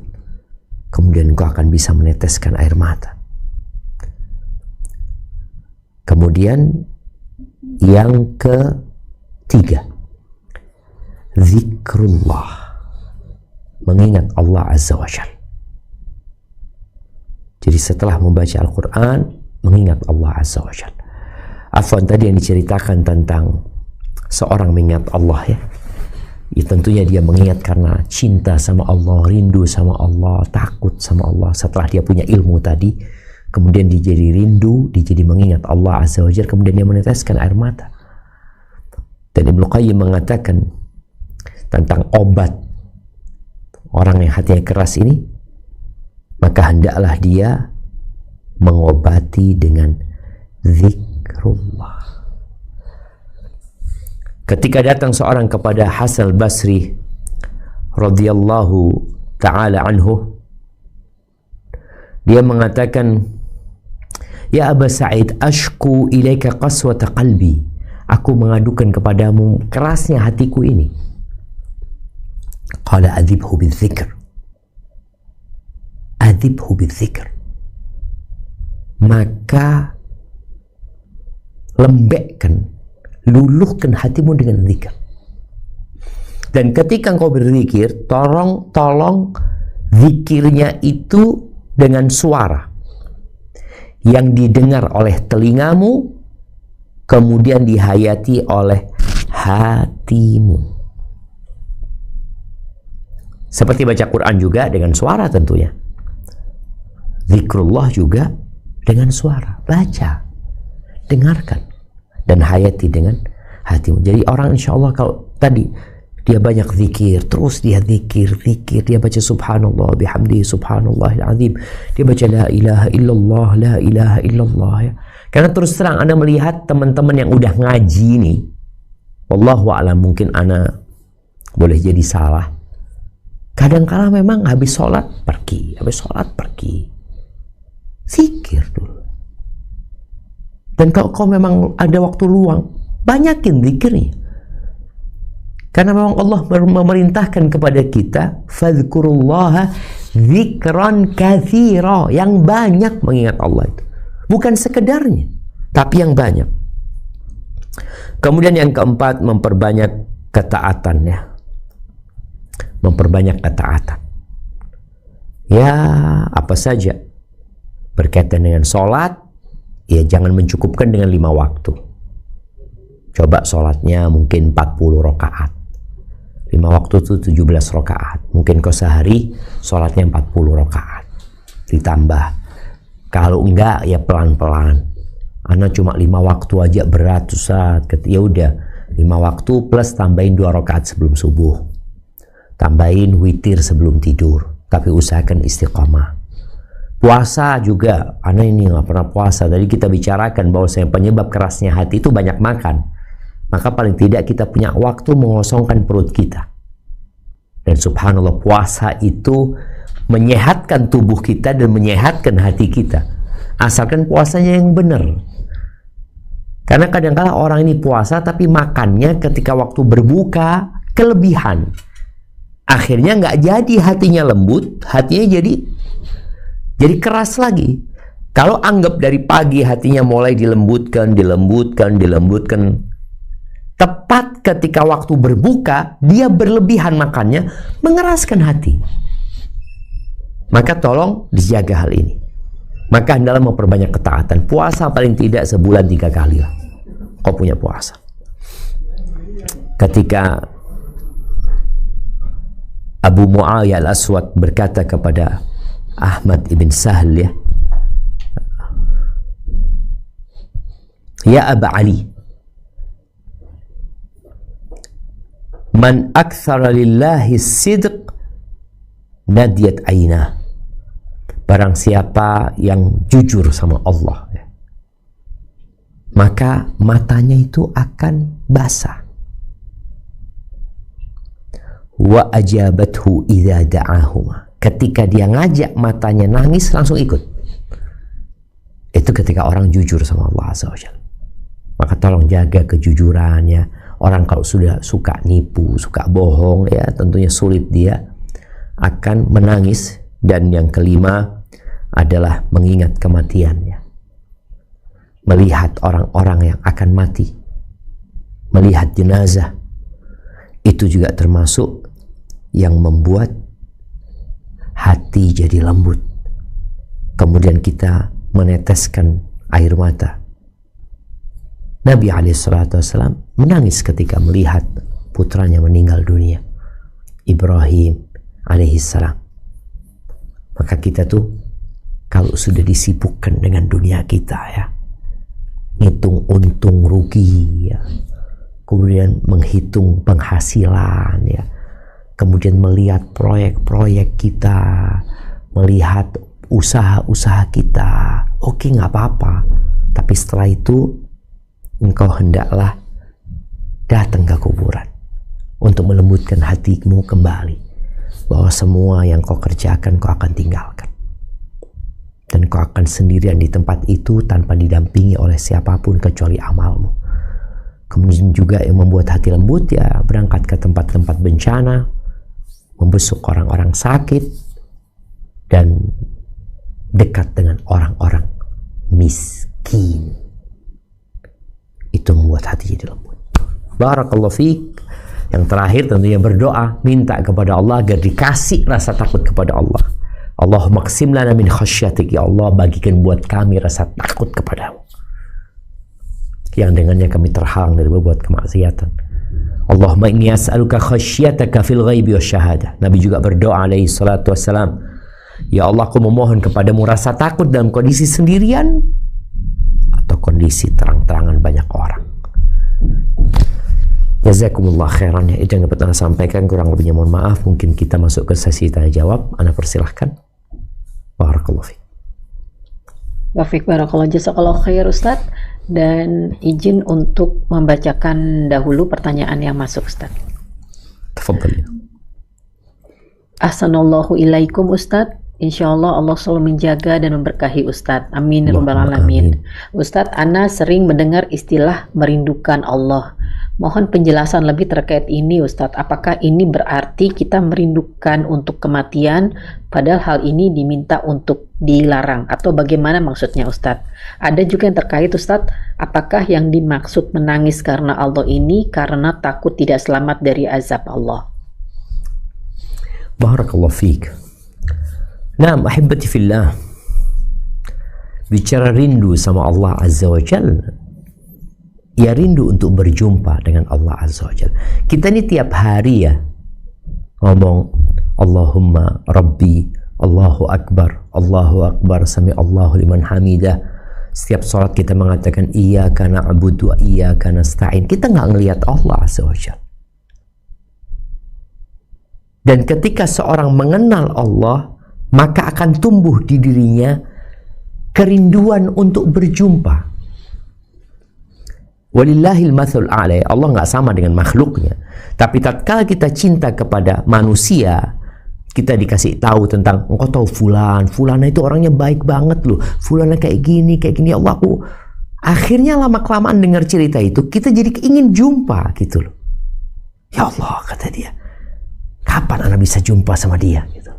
Kemudian engkau akan bisa meneteskan air mata. Kemudian yang ketiga, zikrullah, mengingat Allah Azza wa Jalla. Jadi setelah membaca Al-Quran, mengingat Allah Azza wa Jalla. Afwan, tadi yang diceritakan tentang seorang mengingat Allah ya, ya tentunya dia mengingat karena cinta sama Allah, rindu sama Allah, takut sama Allah. Setelah dia punya ilmu tadi, kemudian dia jadi rindu, dia jadi mengingat Allah Azza wa Jalla, kemudian dia meneteskan air mata. Dan Ibnu Qayyim mengatakan tentang obat orang yang hatinya keras ini, maka hendaklah dia mengobati dengan zikrullah. Ketika datang seorang kepada Hasan al-Basri radhiyallahu ta'ala anhu, dia mengatakan, Ya Aba Sa'id, ashku ilaika qaswata qalbi. Aku mengadukan kepadamu kerasnya hatiku ini. Qala adhibhu bidzikr. Adhibhu bidzikr. Maka lembekkan, luluhkan hatimu dengan zikir. Dan ketika engkau berzikir, tolong zikirnya itu dengan suara yang didengar oleh telingamu, kemudian dihayati oleh hatimu. Seperti baca Quran juga dengan suara tentunya. Zikrullah juga dengan suara. Baca, dengarkan, dan hayati dengan hatimu. Jadi orang insya Allah kalau tadi dia banyak zikir, terus dia zikir, dia baca subhanallah bihamdihi subhanallahil azim, dia baca la ilaha illallah ya. Karena terus terang Anda melihat teman-teman yang udah ngaji nih, wallahu a'lam, mungkin Anda boleh jadi salah. Kadang-kala memang habis sholat pergi, zikir dulu. Dan kalau kau memang ada waktu luang, banyakin zikirnya. Karena memang Allah memerintahkan kepada kita, fadhkurullaha dzikran katsira, yang banyak mengingat Allah itu. Bukan sekedarnya, tapi yang banyak. Kemudian yang keempat, memperbanyak ketaatannya. Memperbanyak ketaatan. Ya, apa saja berkaitan dengan sholat, ya jangan mencukupkan dengan 5 waktu. Coba sholatnya mungkin 40 rakaat. 5 waktu itu 17 rakaat. Mungkin kau sehari sholatnya 40 rakaat. Ditambah. Kalau enggak ya pelan-pelan. Ana cuma 5 waktu aja berat Ustaz. Ya udah 5 waktu plus tambahin 2 rakaat sebelum subuh. Tambahin witir sebelum tidur. Tapi usahakan istiqamah. Puasa juga. Ana ini nggak pernah puasa. Tadi kita bicarakan bahwa penyebab kerasnya hati itu banyak makan. Maka paling tidak kita punya waktu mengosongkan perut kita. Dan subhanallah, puasa itu menyehatkan tubuh kita dan menyehatkan hati kita. Asalkan puasanya yang benar. Karena kadang-kadang orang ini puasa tapi makannya ketika waktu berbuka kelebihan. Akhirnya nggak jadi hatinya lembut, hatinya jadi keras lagi. Kalau anggap dari pagi hatinya mulai dilembutkan, tepat ketika waktu berbuka, dia berlebihan makannya, mengeraskan hati. Maka tolong dijaga hal ini. Maka hendaklah memperbanyak ketaatan. Puasa paling tidak sebulan 3 kali lah. Kau punya puasa. Ketika Abu Muawiyah al-Aswad berkata kepada Ahmad ibn Sahl, ya Aba Ali, man akthara lillahi sidq nadiyat ainah. Barang siapa yang jujur sama Allah, maka matanya itu akan basah. Wa ajabathu idza da'ahuma. Ketika dia ngajak matanya nangis langsung ikut. Itu ketika orang jujur sama Allah Azza wa Jalla. Maka tolong jaga kejujurannya. Orang kalau sudah suka nipu, suka bohong, ya tentunya sulit dia akan menangis. Dan yang kelima adalah mengingat kematiannya. Melihat orang-orang yang akan mati. Melihat jenazah. Itu juga termasuk yang membuat hati jadi lembut. Kemudian kita meneteskan air mata. Nabi SAW menangis ketika melihat putranya meninggal dunia, Ibrahim alaihissalam. Maka kita tuh kalau sudah disibukkan dengan dunia kita, ya, ngitung untung rugi, ya, kemudian menghitung penghasilan, ya, kemudian melihat proyek-proyek kita, melihat usaha-usaha kita, oke, nggak apa-apa. Tapi setelah itu engkau hendaklah datang ke kuburan untuk melembutkan hatimu kembali, bahwa semua yang kau kerjakan kau akan tinggalkan. Dan kau akan sendirian di tempat itu tanpa didampingi oleh siapapun kecuali amalmu. Kemudian juga yang membuat hati lembut ya berangkat ke tempat-tempat bencana, membesuk orang-orang sakit, dan dekat dengan orang-orang miskin. Itu membuat hati jadi lembut. Barakallahu fiik. Yang terakhir tentunya berdoa, minta kepada Allah agar dikasih rasa takut kepada Allah. Allahumma qsim lana min khasyatik, ya Allah bagikan buat kami rasa takut kepadamu, yang dengannya kami terhalang dari berbuat kemaksiatan. Allahumma inni as'aluka khasyataka fil ghaibi wasyahadah. Nabi juga berdoa alaihi salatu wassalam, ya Allah aku memohon kepadamu rasa takut dalam kondisi sendirian atau kondisi terang-terangan banyak orang. Jazakumullah khairan, ya, itu yang dapat Anda sampaikan, kurang lebihnya mohon maaf. Mungkin kita masuk ke sesi tanya jawab. Anda persilahkan. Barakallahu fiik. Wafik barakallah, jazakallah khair Ustaz. Dan izin untuk membacakan dahulu pertanyaan yang masuk Ustaz. Tafadhal. Ahsanallahu ilaikum Ustaz. Insyaallah Allah selalu menjaga dan memberkahi Ustaz. Amin ya rabbal alamin. Ustaz, Ana sering mendengar istilah merindukan Allah. Mohon penjelasan lebih terkait ini Ustadz. Apakah ini berarti kita merindukan untuk kematian, padahal hal ini diminta untuk dilarang? Atau bagaimana maksudnya Ustadz? Ada juga yang terkait Ustadz, apakah yang dimaksud menangis karena Allah ini karena takut tidak selamat dari azab Allah? Barakallahu fiik. Naam, ahibati fillah. Bicara rindu sama Allah Azza wa Jalla, ya rindu untuk berjumpa dengan Allah Azza wa Jalla. Kita ini tiap hari ya ngomong Allahumma Rabbi, Allahu Akbar, sami Allahu liman hamidah. Setiap sholat kita mengatakan iyyaka na'budu wa iyyaka nasta'in. Kita nggak ngelihat Allah Azza wa Jalla. Dan ketika seorang mengenal Allah, maka akan tumbuh di dirinya kerinduan untuk berjumpa. Walillahil matsul a'la. Allah nggak sama dengan makhluknya. Tapi tatkala kita cinta kepada manusia, kita dikasih tahu tentang, engkau tahu fulana itu orangnya baik banget loh, fulana kayak gini ya Allah, aku akhirnya lama kelamaan dengar cerita itu kita jadi ingin jumpa gitu loh. Ya Allah, kata dia, kapan anak bisa jumpa sama dia gitu.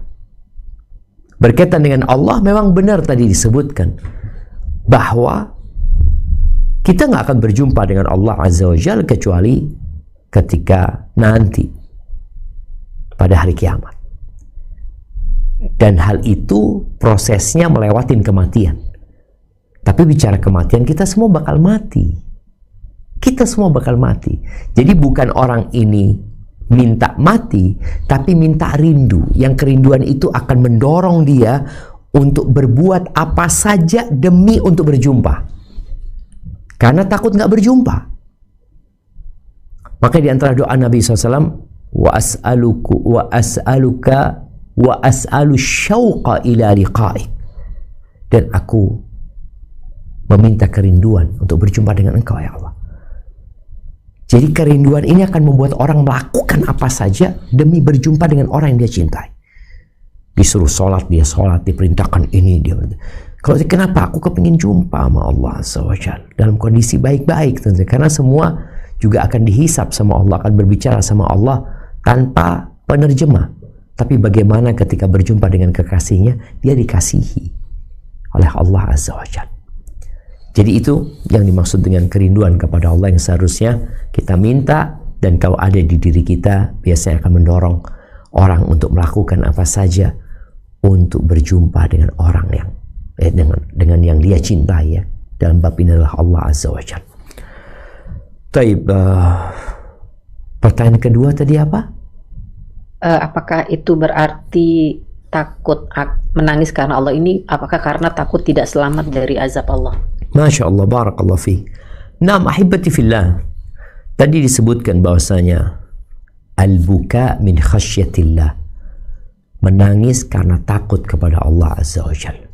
Berkaitan dengan Allah, memang benar tadi disebutkan bahwa kita nggak akan berjumpa dengan Allah Azza wa Jalla kecuali ketika nanti pada hari kiamat. Dan hal itu prosesnya melewatin kematian. Tapi bicara kematian, kita semua bakal mati. Kita semua bakal mati. Jadi bukan orang ini minta mati, tapi minta rindu. Yang kerinduan itu akan mendorong dia untuk berbuat apa saja demi untuk berjumpa. Karena takut nggak berjumpa. Maka di antara doa Nabi SAW, wa as'alu syauqa ila liqa'ik. Dan aku meminta kerinduan untuk berjumpa dengan Engkau ya Allah. Jadi kerinduan ini akan membuat orang melakukan apa saja demi berjumpa dengan orang yang dia cintai. Disuruh sholat, dia sholat. Diperintahkan ini, dia. Kalau kenapa? Aku kepingin jumpa sama Allah SWT dalam kondisi baik-baik tentu. Karena semua juga akan dihisap sama Allah, akan berbicara sama Allah tanpa penerjemah. Tapi bagaimana ketika berjumpa dengan kekasihnya, dia dikasihi oleh Allah Azza wa Jalla. Jadi itu yang dimaksud dengan kerinduan kepada Allah yang seharusnya kita minta, dan kalau ada di diri kita biasanya akan mendorong orang untuk melakukan apa saja untuk berjumpa dengan orang yang dengan yang dia cintai ya. Dalam bab ini adalah Allah Azza wa Jalla. Taib, pertanyaan kedua tadi apa? Apakah itu berarti takut menangis karena Allah ini, apakah karena takut tidak selamat dari azab Allah? Masya Allah, barakallahu fi. Naam, ahibati fillah. Tadi disebutkan bahwasanya al-buka min khasyatillah, menangis karena takut kepada Allah Azza wa Jalla.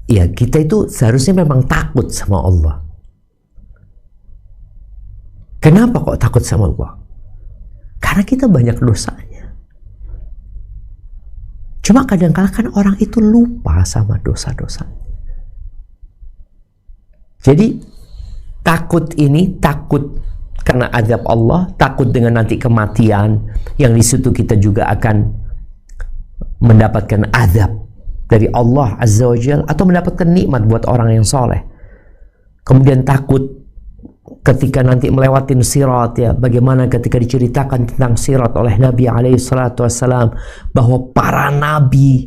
Ya, kita itu seharusnya memang takut sama Allah. Kenapa kok takut sama Allah? Karena kita banyak dosanya. Cuma kadang-kala kan orang itu lupa sama dosa-dosa. Jadi takut ini, takut karena azab Allah, takut dengan nanti kematian, yang di situ kita juga akan mendapatkan azab dari Allah Azza wa Jalla, atau mendapatkan nikmat buat orang yang soleh. Kemudian takut ketika nanti melewatin sirat, ya, bagaimana ketika diceritakan tentang sirat oleh Nabi alaihi salatu wassalam, bahwa para nabi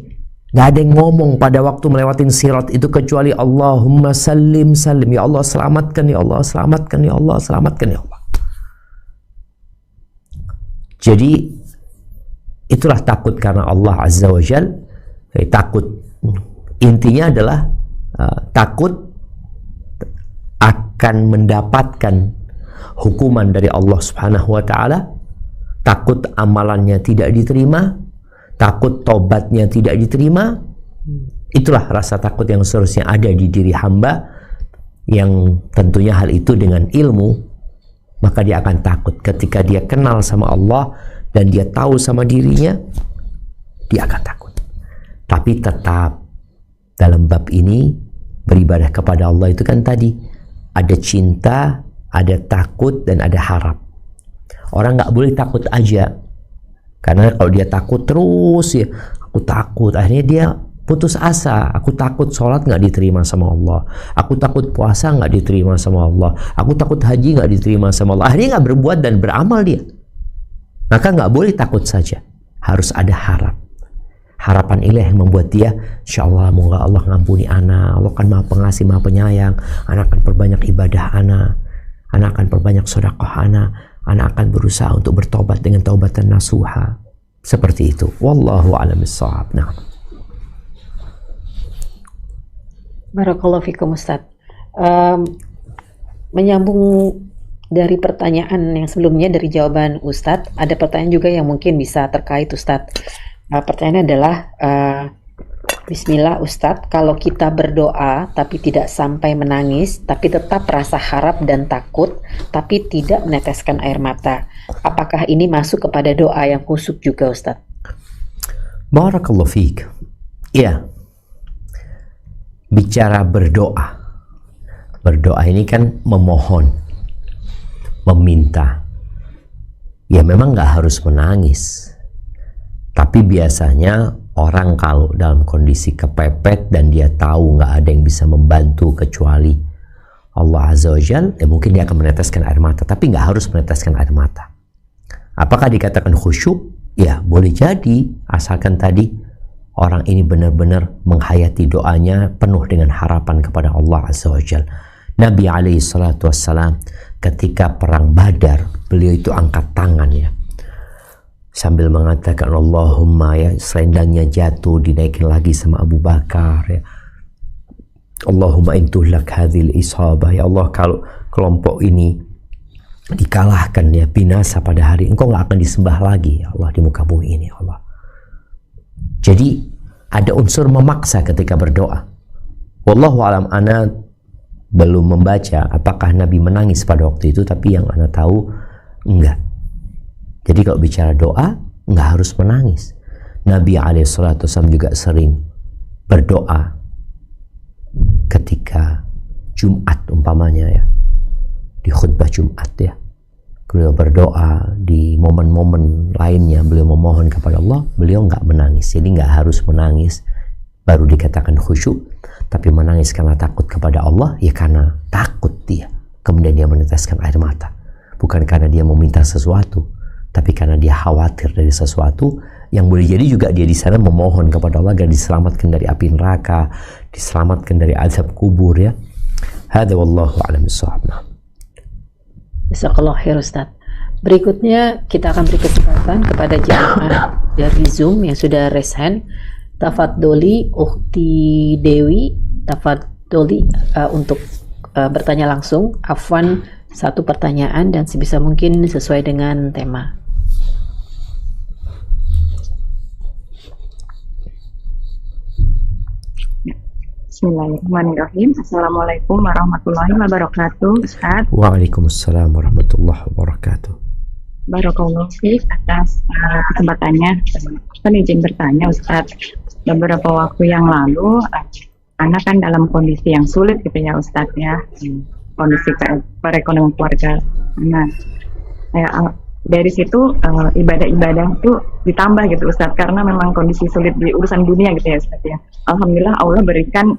gak ada yang ngomong pada waktu melewatin sirat itu kecuali Allahumma sallim sallim, ya Allah selamatkan, ya Allah selamatkan, ya Allah selamatkan, ya Allah. Jadi itulah takut karena Allah Azza wa Jalla. Takut intinya adalah takut akan mendapatkan hukuman dari Allah Subhanahu wa taala, takut amalannya tidak diterima, takut tobatnya tidak diterima. Itulah rasa takut yang seharusnya ada di diri hamba, yang tentunya hal itu dengan ilmu, maka dia akan takut. Ketika dia kenal sama Allah dan dia tahu sama dirinya, dia akan takut. Tapi tetap dalam bab ini beribadah kepada Allah itu kan tadi ada cinta, ada takut, dan ada harap. Orang nggak boleh takut aja, karena kalau dia takut terus, ya aku takut, akhirnya dia putus asa. Aku takut sholat nggak diterima sama Allah, aku takut puasa nggak diterima sama Allah, aku takut haji nggak diterima sama Allah. Akhirnya nggak berbuat dan beramal dia. Maka nggak boleh takut saja, harus ada harap. Harapan ilah yang membuat dia, insya Allah moga Allah ngampuni ana, Allah kan maha pengasih, maha penyayang, ana akan perbanyak ibadah ana akan perbanyak sedekah ana akan berusaha untuk bertobat dengan taubatan nasuha. Seperti itu. Wallahu a'lam bishawab. Nah. Barakallahu fikum Ustaz. Menyambung dari pertanyaan yang sebelumnya, dari jawaban Ustaz, ada pertanyaan juga yang mungkin bisa terkait Ustaz. Pertanyaannya adalah, Bismillah Ustadz, kalau kita berdoa tapi tidak sampai menangis, tapi tetap rasa harap dan takut, tapi tidak meneteskan air mata, apakah ini masuk kepada doa yang khusyuk juga Ustadz? Barakallahu fiik. Ya, bicara berdoa, berdoa ini kan memohon, meminta. Ya memang nggak harus menangis. Tapi biasanya orang kalau dalam kondisi kepepet dan dia tahu nggak ada yang bisa membantu kecuali Allah Azza wa Jalla, ya mungkin dia akan meneteskan air mata, tapi nggak harus meneteskan air mata. Apakah dikatakan khusyuk? Ya boleh jadi, asalkan tadi orang ini benar-benar menghayati doanya penuh dengan harapan kepada Allah Azza wa Jalla. Nabi alaihi salatu wassalam ketika perang Badar, beliau itu angkat tangan ya, sambil mengatakan Allahumma, ya selendangnya jatuh dinaikin lagi sama Abu Bakar ya, Allahumma intuhlak hadhil isabah, ya Allah kalau kelompok ini dikalahkan, ya binasa pada hari engkau nggak akan disembah lagi ya Allah di muka bumi ini ya Allah. Jadi ada unsur memaksa ketika berdoa. Wallahu alam, ana belum membaca apakah Nabi menangis pada waktu itu, tapi yang ana tahu enggak. Jadi kalau bicara doa nggak harus menangis. Nabi alaihissalam juga sering berdoa ketika Jumat umpamanya ya, di khutbah Jumat ya, beliau berdoa. Di momen-momen lainnya beliau memohon kepada Allah, beliau nggak menangis. Jadi nggak harus menangis baru dikatakan khusyuk, tapi menangis karena takut kepada Allah, ya karena takut dia kemudian dia meneteskan air mata, bukan karena dia meminta sesuatu, tapi karena dia khawatir dari sesuatu yang boleh jadi juga dia di sana memohon kepada Allah agar diselamatkan dari api neraka, diselamatkan dari azab kubur ya. Hadza wallahu a'lam bishawab. Jazakallahu khair Ustaz. Berikutnya kita akan beri kesempatan kepada jamaah dari Zoom yang sudah raise hand. Tafadholi Ukhti Dewi, tafadholi untuk bertanya langsung. Afwan, satu pertanyaan dan sebisa mungkin sesuai dengan tema. Bismillahirrahmanirrahim. Assalamualaikum warahmatullahi wabarakatuh, Ustaz. Waalaikumsalam warahmatullahi wabarakatuh. Barakallahu fiik atas kesempatannya. Kan izin bertanya Ustadz, beberapa waktu yang lalu anak kan dalam kondisi yang sulit gitu ya Ustadz ya, kondisi perekonomian keluarga. Nah, dari situ ibadah-ibadah itu ditambah gitu Ustadz, karena memang kondisi sulit di urusan dunia gitu ya Ustadz ya. Alhamdulillah Allah berikan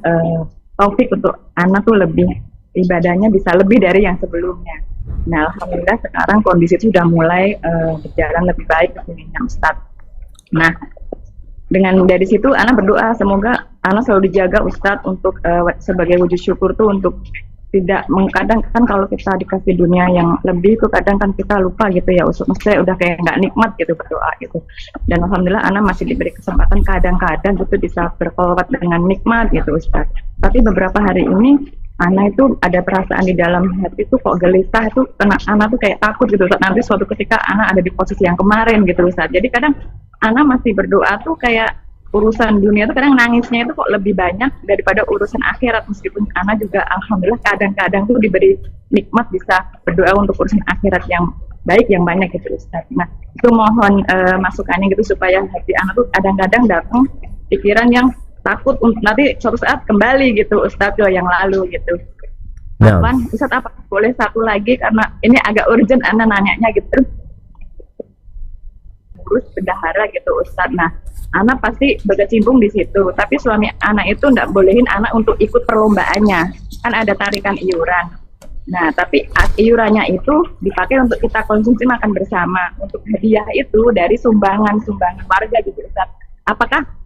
taufik untuk anak tuh lebih ibadahnya bisa lebih dari yang sebelumnya. Nah, alhamdulillah sekarang kondisi itu sudah mulai berjalan lebih baik kesininya Ustadz. Nah, dengan dari situ Ana berdoa semoga Ana selalu dijaga Ustadz untuk sebagai wujud syukur tuh untuk tidak kadang kan kalau kita dikasih dunia yang lebih tuh kadang kan kita lupa gitu ya Ustadz, maksudnya udah kayak nggak nikmat gitu berdoa gitu. Dan alhamdulillah Ana masih diberi kesempatan kadang-kadang gitu bisa berkhulwat dengan nikmat gitu Ustadz. Tapi beberapa hari ini Ana itu ada perasaan di dalam hati itu kok gelisah, itu Ana tuh kayak takut gitu Ustaz, nanti suatu ketika Ana ada di posisi yang kemarin gitu Ustaz. Jadi kadang Ana masih berdoa tuh kayak urusan dunia tuh kadang nangisnya itu kok lebih banyak daripada urusan akhirat, meskipun Ana juga alhamdulillah kadang-kadang tuh diberi nikmat bisa berdoa untuk urusan akhirat yang baik, yang banyak gitu Ustaz. Nah, itu mohon masukannya gitu supaya hati Ana tuh kadang-kadang datang pikiran yang takut untuk nanti suatu saat kembali gitu Ustadz ke yang lalu gitu. Nah. Ustadz apa boleh satu lagi karena ini agak urgent Ana nanyanya gitu. Terus bendahara gitu Ustadz. Nah, Ana pasti berkecimpung di situ, tapi suami Ana itu nggak bolehin Ana untuk ikut perlombaannya. Kan ada tarikan iuran. Nah, tapi iurannya itu dipakai untuk kita konsumsi makan bersama. Untuk hadiah itu dari sumbangan warga gitu Ustadz. Apakah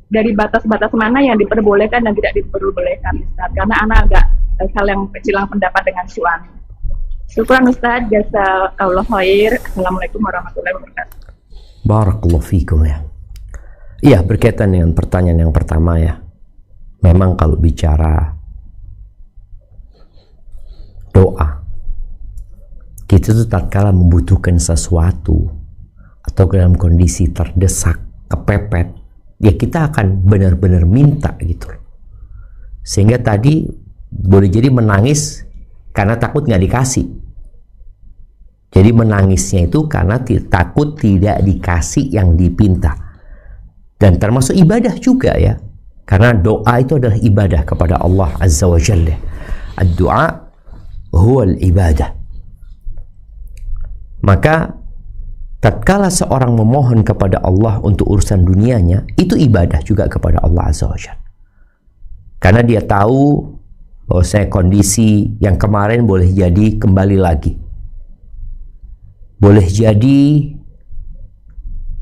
dari batas-batas mana yang diperbolehkan dan tidak diperbolehkan Ustaz? Karena anak agak saling bersilang pendapat dengan suami. Syukran Ustaz, jazakallahu khair. Assalamualaikum warahmatullahi wabarakatuh. Barakallahu fikum ya. Iya, berkaitan dengan pertanyaan yang pertama ya. Memang kalau bicara doa, kita tuh tatkala membutuhkan sesuatu atau dalam kondisi terdesak, kepepet, ya kita akan benar-benar minta gitu. Sehingga tadi boleh jadi menangis karena takut nggak dikasih. Jadi menangisnya itu karena takut tidak dikasih yang dipinta. Dan termasuk ibadah juga ya. Karena doa itu adalah ibadah kepada Allah Azza wa Jalla. Ad-du'a huwa al-ibadah. Maka tatkala seorang memohon kepada Allah untuk urusan dunianya, itu ibadah juga kepada Allah Azza wa Jalla. Karena dia tahu bahwa kondisi yang kemarin boleh jadi kembali lagi. Boleh jadi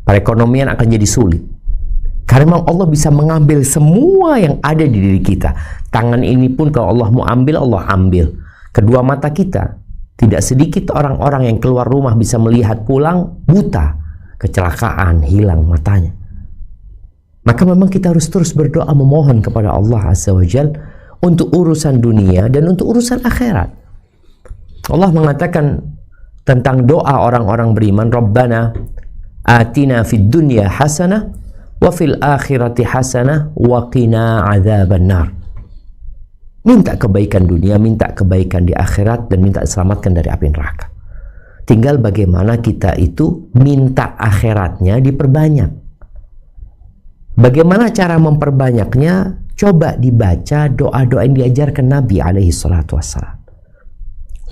perekonomian akan jadi sulit. Karena memang Allah bisa mengambil semua yang ada di diri kita. Tangan ini pun kalau Allah mau ambil, Allah ambil. Kedua mata kita, tidak sedikit orang-orang yang keluar rumah bisa melihat pulang buta, kecelakaan, hilang matanya. Maka memang kita harus terus berdoa memohon kepada Allah Azza wa Jal untuk urusan dunia dan untuk urusan akhirat. Allah mengatakan tentang doa orang-orang beriman, Rabbana atina fid dunya hasanah wa fil akhirati hasanah wa qina adzaban nar. Minta kebaikan dunia, minta kebaikan di akhirat, dan minta diselamatkan dari api neraka. Tinggal bagaimana kita itu minta akhiratnya diperbanyak. Bagaimana cara memperbanyaknya? Coba dibaca doa-doa yang diajarkan Nabi alaihi salatu wassalam.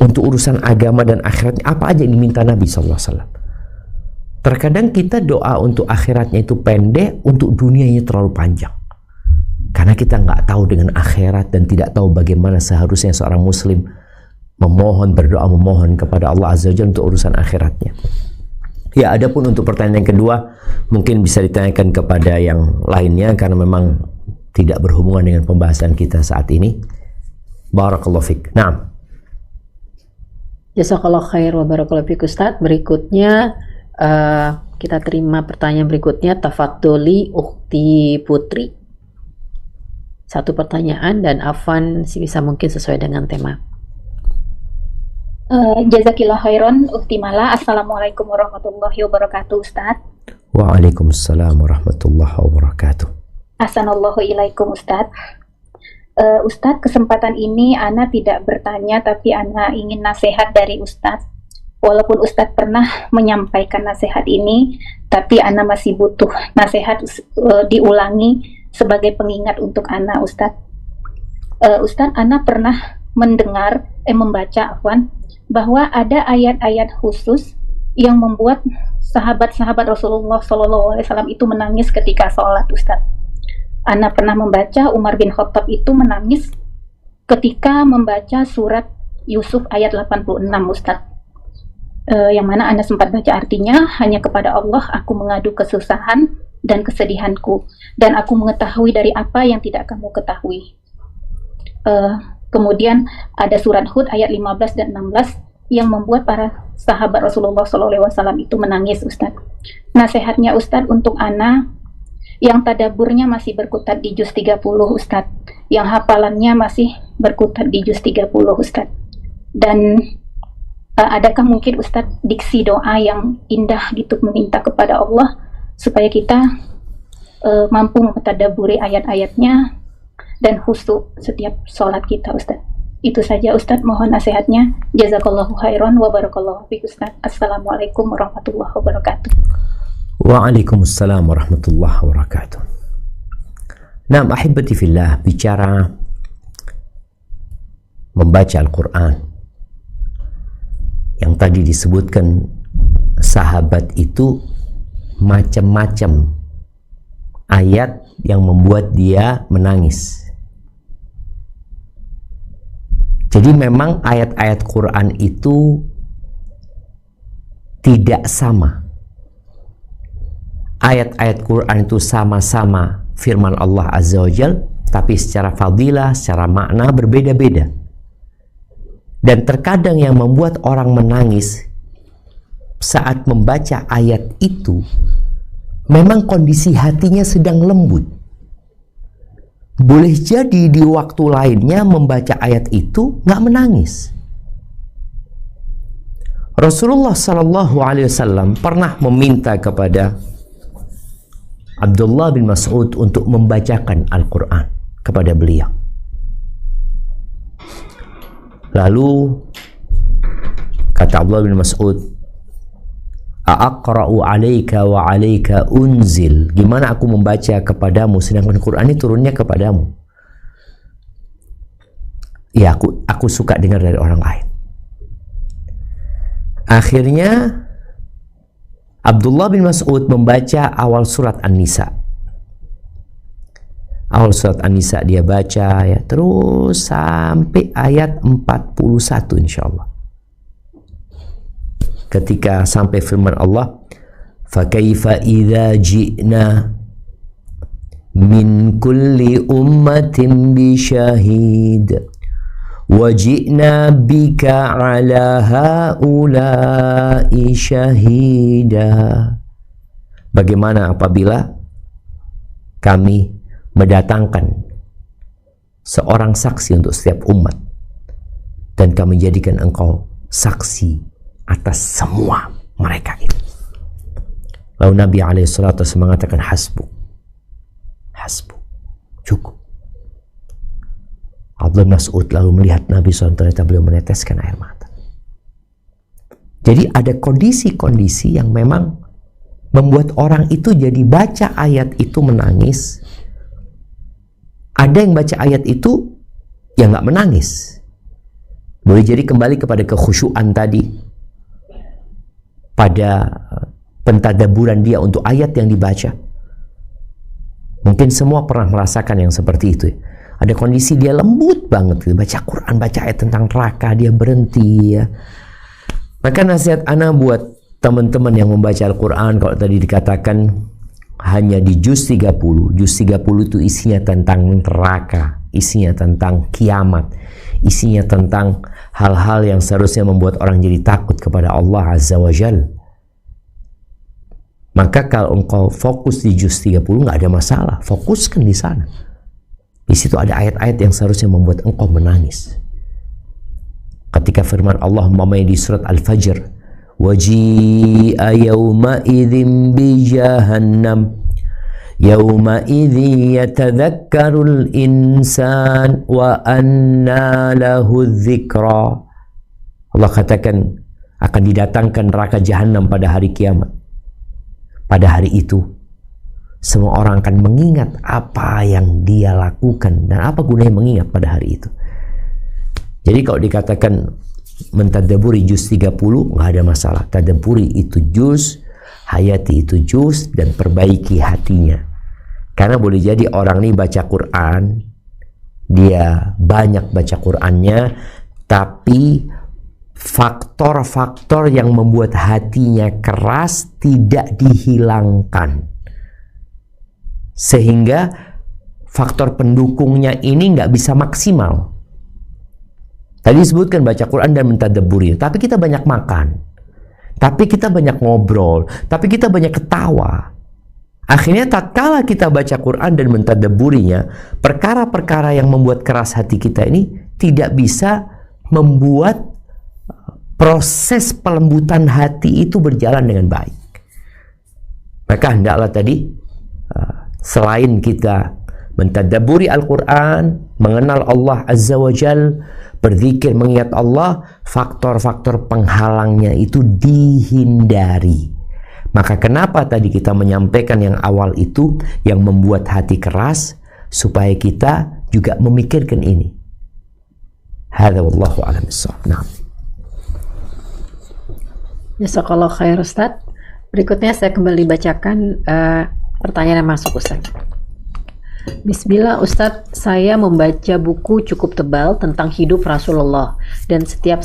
Untuk urusan agama dan akhiratnya, apa aja yang diminta Nabi sallallahu alaihi wasallam. Terkadang kita doa untuk akhiratnya itu pendek, untuk dunianya terlalu panjang. Karena kita nggak tahu dengan akhirat dan tidak tahu bagaimana seharusnya seorang muslim berdoa memohon kepada Allah Azza wa Jalla untuk urusan akhiratnya. Ya, adapun untuk pertanyaan yang kedua, mungkin bisa ditanyakan kepada yang lainnya karena memang tidak berhubungan dengan pembahasan kita saat ini. Barakallahu fiik. Naam. Jazakallahu khair wa barakallahu fiik Ustaz. Berikutnya kita terima pertanyaan berikutnya. Tafadholi Ukhti Putri. Satu pertanyaan dan Afwan bisa mungkin sesuai dengan tema. Jazakillah khairan Ukhti Mala. Assalamualaikum warahmatullahi wabarakatuh Ustaz. Waalaikumsalam warahmatullahi wabarakatuh. Ahsanallahu ilaikum Ustaz. Ustaz, kesempatan ini Ana tidak bertanya tapi Ana ingin nasihat dari Ustaz. walaupun Ustadz pernah menyampaikan nasihat ini, tapi Ana masih butuh nasihat diulangi sebagai pengingat untuk Ana, Ustadz. Ustadz, Ana pernah membaca bahwa ada ayat-ayat khusus yang membuat sahabat-sahabat Rasulullah SAW itu menangis ketika sholat, Ustadz. Ana pernah membaca Umar bin Khattab itu menangis ketika membaca surat Yusuf ayat 86, Ustadz. Yang mana Ana sempat baca artinya, hanya kepada Allah aku mengadu kesusahan dan kesedihanku, dan aku mengetahui dari apa yang tidak kamu ketahui. Kemudian ada surat Hud ayat 15 dan 16 yang membuat para sahabat Rasulullah SAW itu menangis, Ustadz. Nasihatnya Ustadz untuk Ana yang tadaburnya masih berkutat di juz 30, Ustadz, yang hafalannya masih berkutat di juz 30, Ustadz. Dan adakah mungkin Ustadz diksi doa yang indah gitu meminta kepada Allah supaya kita mampu mentadaburi ayat-ayatnya dan khusyuk setiap sholat kita, Ustadz. Itu saja, Ustadz, mohon nasihatnya. Jazakallahu khairan wa barakallahu fiik, Ustadz. Assalamualaikum warahmatullahi wabarakatuh. Waalaikumsalam warahmatullahi wabarakatuh. Nah, ahibati fillah, bicara membaca Al-Quran yang tadi disebutkan sahabat itu macam-macam ayat yang membuat dia menangis. Jadi memang ayat-ayat Quran itu tidak sama. Ayat-ayat Quran itu sama-sama firman Allah Azza wa Jal, tapi secara fadilah, secara makna berbeda-beda. Dan terkadang yang membuat orang menangis saat membaca ayat itu memang kondisi hatinya sedang lembut. Boleh jadi di waktu lainnya membaca ayat itu nggak menangis. Rasulullah SAW pernah meminta kepada Abdullah bin Mas'ud untuk membacakan Al-Quran kepada beliau. Lalu kata Abdullah bin Mas'ud, a'aqra'u 'alaika wa 'alaika unzil. Gimana aku membaca kepadamu sedangkan Quran ini turunnya kepadamu? Ya, aku suka dengar dari orang lain. Akhirnya Abdullah bin Mas'ud membaca awal surat An-Nisa. Awal surat An-Nisa dia baca ya terus sampai ayat 41 insyaallah. Ketika sampai firman Allah, "Fakaifa idza ji'na min kulli ummatin bi syahid wa ji'na bika 'ala haula'i syahida." Bagaimana apabila kami mendatangkan seorang saksi untuk setiap umat dan kami jadikan engkau saksi atas semua mereka itu. Lalu Nabi alaihissalatu mengatakan hasbu, cukup. Abdullah Mas'ud lalu melihat Nabi SAW, ternyata beliau meneteskan air mata. Jadi ada kondisi-kondisi yang memang membuat orang itu jadi baca ayat itu menangis. Ada yang baca ayat itu yang nggak menangis. Boleh jadi kembali kepada kekhusyuan tadi, pada pentadaburan dia untuk ayat yang dibaca. Mungkin semua pernah merasakan yang seperti itu. Ada kondisi dia lembut banget, baca Quran, baca ayat tentang neraka, dia berhenti ya. Maka nasihat ana buat teman-teman yang membaca Al-Quran, kalau tadi dikatakan hanya di juz 30. Juz 30 itu isinya tentang neraka, isinya tentang kiamat, isinya tentang hal-hal yang seharusnya membuat orang jadi takut kepada Allah Azza wa Jal. Maka kalau engkau fokus di juz 30 nggak ada masalah, fokuskan di sana. Di situ ada ayat-ayat yang seharusnya membuat engkau menangis. Ketika firman Allah umpamanya di surat Al-Fajr, waji'a yawma idzin bi jahannam yawma idzin yatadhakkarul insan wa anna lahu dzikra. Allah katakan akan didatangkan neraka jahanam pada hari kiamat. Pada hari itu, semua orang akan mengingat apa yang dia lakukan. Dan apa gunanya mengingat pada hari itu? Jadi kalau dikatakan mentadaburi juz 30, nggak ada masalah. Tadaburi itu juz, hayati itu juz, dan perbaiki hatinya. Karena boleh jadi orang ini baca Quran, dia banyak baca Qurannya, tapi faktor-faktor yang membuat hatinya keras tidak dihilangkan, sehingga faktor pendukungnya ini nggak bisa maksimal. Tadi disebutkan baca Quran dan mentadabburi, tapi kita banyak makan, tapi kita banyak ngobrol, tapi kita banyak ketawa. Akhirnya tatkala kita baca Quran dan mentadabburinya, perkara-perkara yang membuat keras hati kita ini tidak bisa membuat proses pelembutan hati itu berjalan dengan baik. Maka hendaklah tadi selain kita mentadabburi Al-Quran, mengenal Allah Azza wa Jal, berzikir, mengingat Allah, faktor-faktor penghalangnya itu dihindari. Maka kenapa tadi kita menyampaikan yang awal itu, yang membuat hati keras, supaya kita juga memikirkan ini. Hadza wallahu a'lam bissawab. Nah. Jazakallah khair Ustaz. Berikutnya saya kembali bacakan pertanyaan yang masuk Ustaz. Bismillah Ustaz, saya membaca buku cukup tebal tentang hidup Rasulullah dan setiap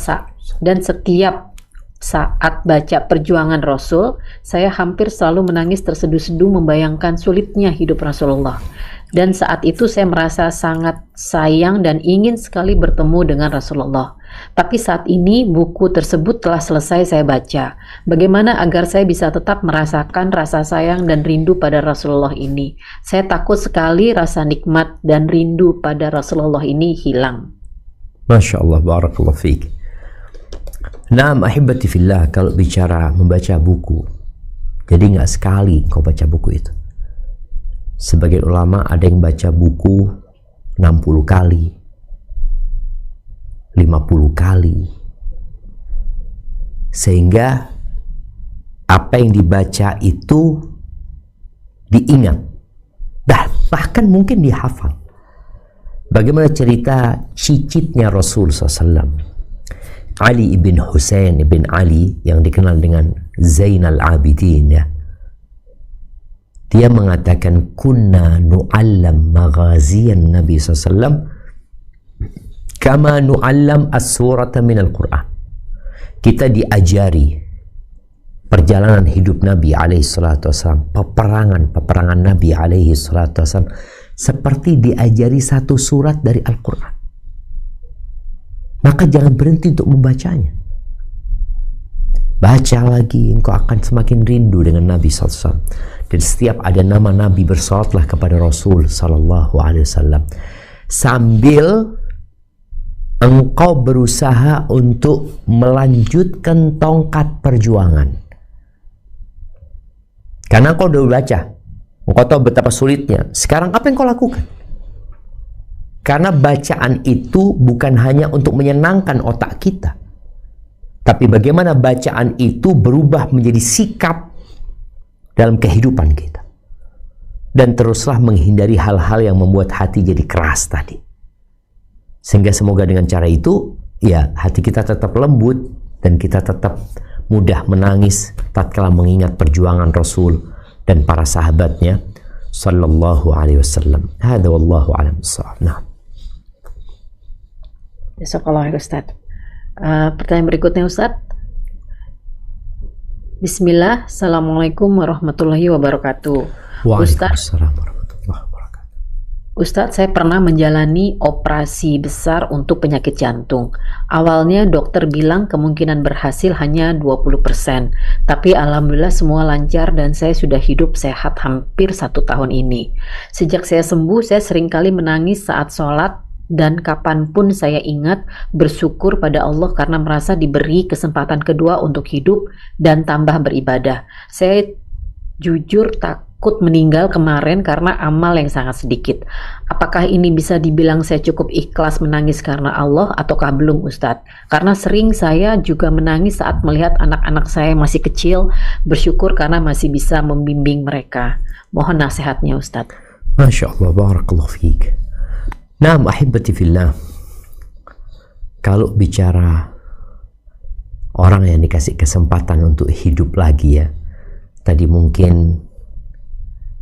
saat baca perjuangan Rasul, saya hampir selalu menangis terseduh-seduh membayangkan sulitnya hidup Rasulullah. Dan saat itu saya merasa sangat sayang dan ingin sekali bertemu dengan Rasulullah. Tapi saat ini buku tersebut telah selesai saya baca. Bagaimana agar saya bisa tetap merasakan rasa sayang dan rindu pada Rasulullah ini? Saya takut sekali rasa nikmat dan rindu pada Rasulullah ini hilang. Masya Allah, barakallahu fiik. Naam ahibati fillah, kalau bicara membaca buku, jadi nggak sekali kau baca buku itu. Sebagian ulama ada yang baca buku 60 kali, 50 kali, sehingga apa yang dibaca itu diingat, bahkan mungkin dihafal. Bagaimana cerita cicitnya Rasul SAW, Ali ibn Husain ibn Ali, yang dikenal dengan Zainal Abidin, ya. Dia mengatakan, kunna nu'allam maghaziyan Nabi SAW kama nu'allam as-surata minal Qur'an. Kita diajari perjalanan hidup Nabi SAW, peperangan Nabi SAW, seperti diajari satu surat dari Al-Quran. Maka jangan berhenti untuk membacanya. Baca lagi, engkau akan semakin rindu dengan Nabi SAW. Dan setiap ada nama Nabi, bersolatlah kepada Rasul SAW, sambil engkau berusaha untuk melanjutkan tongkat perjuangan. Karena engkau udah baca, engkau tahu betapa sulitnya. Sekarang apa yang kau lakukan? Karena bacaan itu bukan hanya untuk menyenangkan otak kita, tapi bagaimana bacaan itu berubah menjadi sikap dalam kehidupan kita. Dan teruslah menghindari hal-hal yang membuat hati jadi keras tadi. Sehingga semoga dengan cara itu, ya, hati kita tetap lembut dan kita tetap mudah menangis tatkala mengingat perjuangan Rasul dan para sahabatnya sallallahu alaihi wasallam. Hadza wallahu a'lam bissawab. Nah. Jazakallah Ustaz. Pertanyaan berikutnya Ustaz. Bismillah, Assalamualaikum warahmatullahi wabarakatuh. Waalaikumsalam warahmatullahi wabarakatuh. Ustaz, saya pernah menjalani operasi besar untuk penyakit jantung. Awalnya dokter bilang kemungkinan berhasil hanya 20%, tapi alhamdulillah semua lancar dan saya sudah hidup sehat hampir 1 tahun ini. Sejak saya sembuh, saya seringkali menangis saat sholat, dan kapanpun saya ingat bersyukur pada Allah karena merasa diberi kesempatan kedua untuk hidup dan tambah beribadah. Saya jujur takut takut meninggal kemarin karena amal yang sangat sedikit. Apakah ini bisa dibilang saya cukup ikhlas menangis karena Allah ataukah belum Ustadz? Karena sering saya juga menangis saat melihat anak-anak saya masih kecil, bersyukur karena masih bisa membimbing mereka. Mohon nasihatnya Ustadz. Masya Allah, barakallahu fiik. Naam ahibati fillah. Kalau bicara orang yang dikasih kesempatan untuk hidup lagi ya, tadi mungkin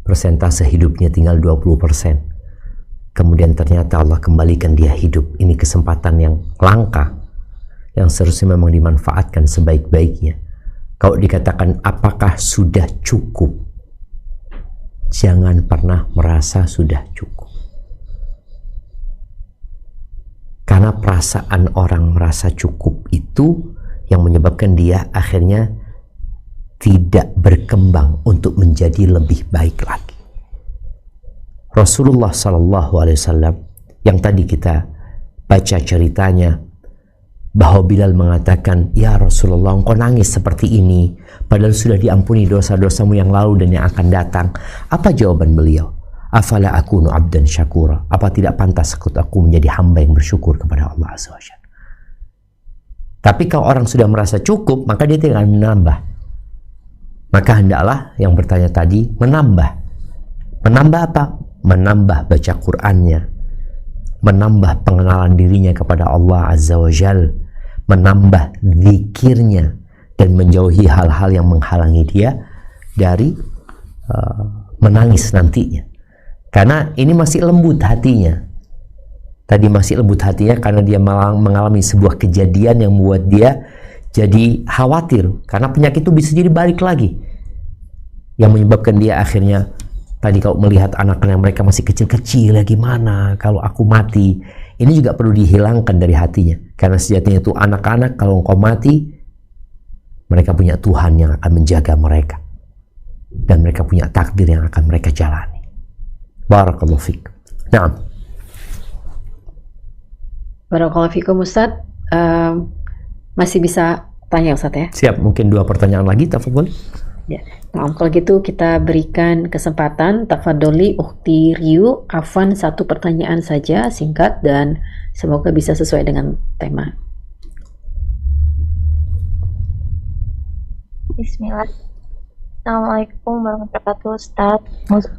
persentase hidupnya tinggal 20%. Kemudian ternyata Allah kembalikan dia hidup. Ini kesempatan yang langka, yang seharusnya memang dimanfaatkan sebaik-baiknya. Kalau dikatakan apakah sudah cukup, jangan pernah merasa sudah cukup. Karena perasaan orang merasa cukup itu yang menyebabkan dia akhirnya tidak berkembang untuk menjadi lebih baik lagi. Rasulullah SAW yang tadi kita baca ceritanya, bahwa Bilal mengatakan, ya Rasulullah, engkau nangis seperti ini padahal sudah diampuni dosa-dosamu yang lalu dan yang akan datang. Apa jawaban beliau? Afala akunu abdan syakura. Apa tidak pantas aku menjadi hamba yang bersyukur kepada Allah Azza wa Jalla? Tapi kalau orang sudah merasa cukup, maka dia tidak akan menambah. Maka hendaklah yang bertanya tadi menambah. Menambah apa? Menambah baca Qur'annya, menambah pengenalan dirinya kepada Allah Azza wa Jal, menambah zikirnya, dan menjauhi hal-hal yang menghalangi dia dari menangis nantinya. Karena ini masih lembut hatinya. Tadi masih lembut hatinya karena dia mengalami sebuah kejadian yang membuat dia jadi khawatir. Karena penyakit itu bisa jadi balik lagi. Yang menyebabkan dia akhirnya, tadi kalau melihat anak-anak mereka masih kecil-kecil, ya gimana kalau aku mati? Ini juga perlu dihilangkan dari hatinya. Karena sejatinya itu anak-anak, kalau engkau mati, mereka punya Tuhan yang akan menjaga mereka. Dan mereka punya takdir yang akan mereka jalani. Barakallahu fiik. Nah, Barakallahu fikum Ustadz. Masih bisa tanya Ustadz ya? Siap, mungkin 2 pertanyaan lagi, tafadhol. Ya. Nah, kalau gitu kita berikan kesempatan tafadholi Ukhti Riu, Afwan 1 pertanyaan saja singkat dan semoga bisa sesuai dengan tema. Bismillah. Assalamualaikum warahmatullahi wabarakatuh, Ustaz.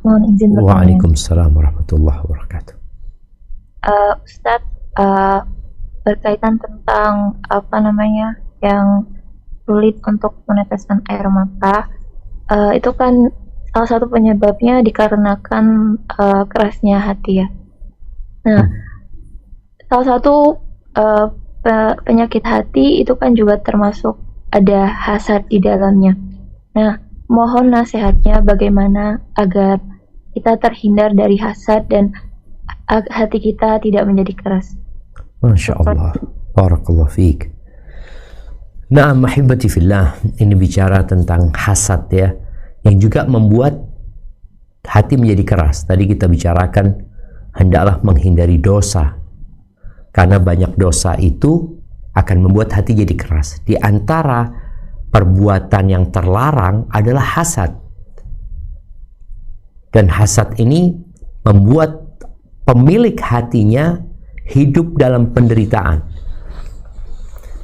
Mohon izin bertanya. Waalaikumsalam warahmatullahi wabarakatuh. Ustaz, berkaitan tentang yang sulit untuk meneteskan air mata, itu kan salah satu penyebabnya dikarenakan kerasnya hati ya. Nah, salah satu penyakit hati itu kan juga termasuk ada hasad di dalamnya. Nah, mohon nasihatnya bagaimana agar kita terhindar dari hasad dan hati kita tidak menjadi keras. Masya Allah, barakallahu fiik. Nah, mahibati fillah, ini bicara tentang hasad ya, yang juga membuat hati menjadi keras. Tadi kita bicarakan hendaklah menghindari dosa, karena banyak dosa itu akan membuat hati jadi keras. Di antara perbuatan yang terlarang adalah hasad, dan hasad ini membuat pemilik hatinya hidup dalam penderitaan.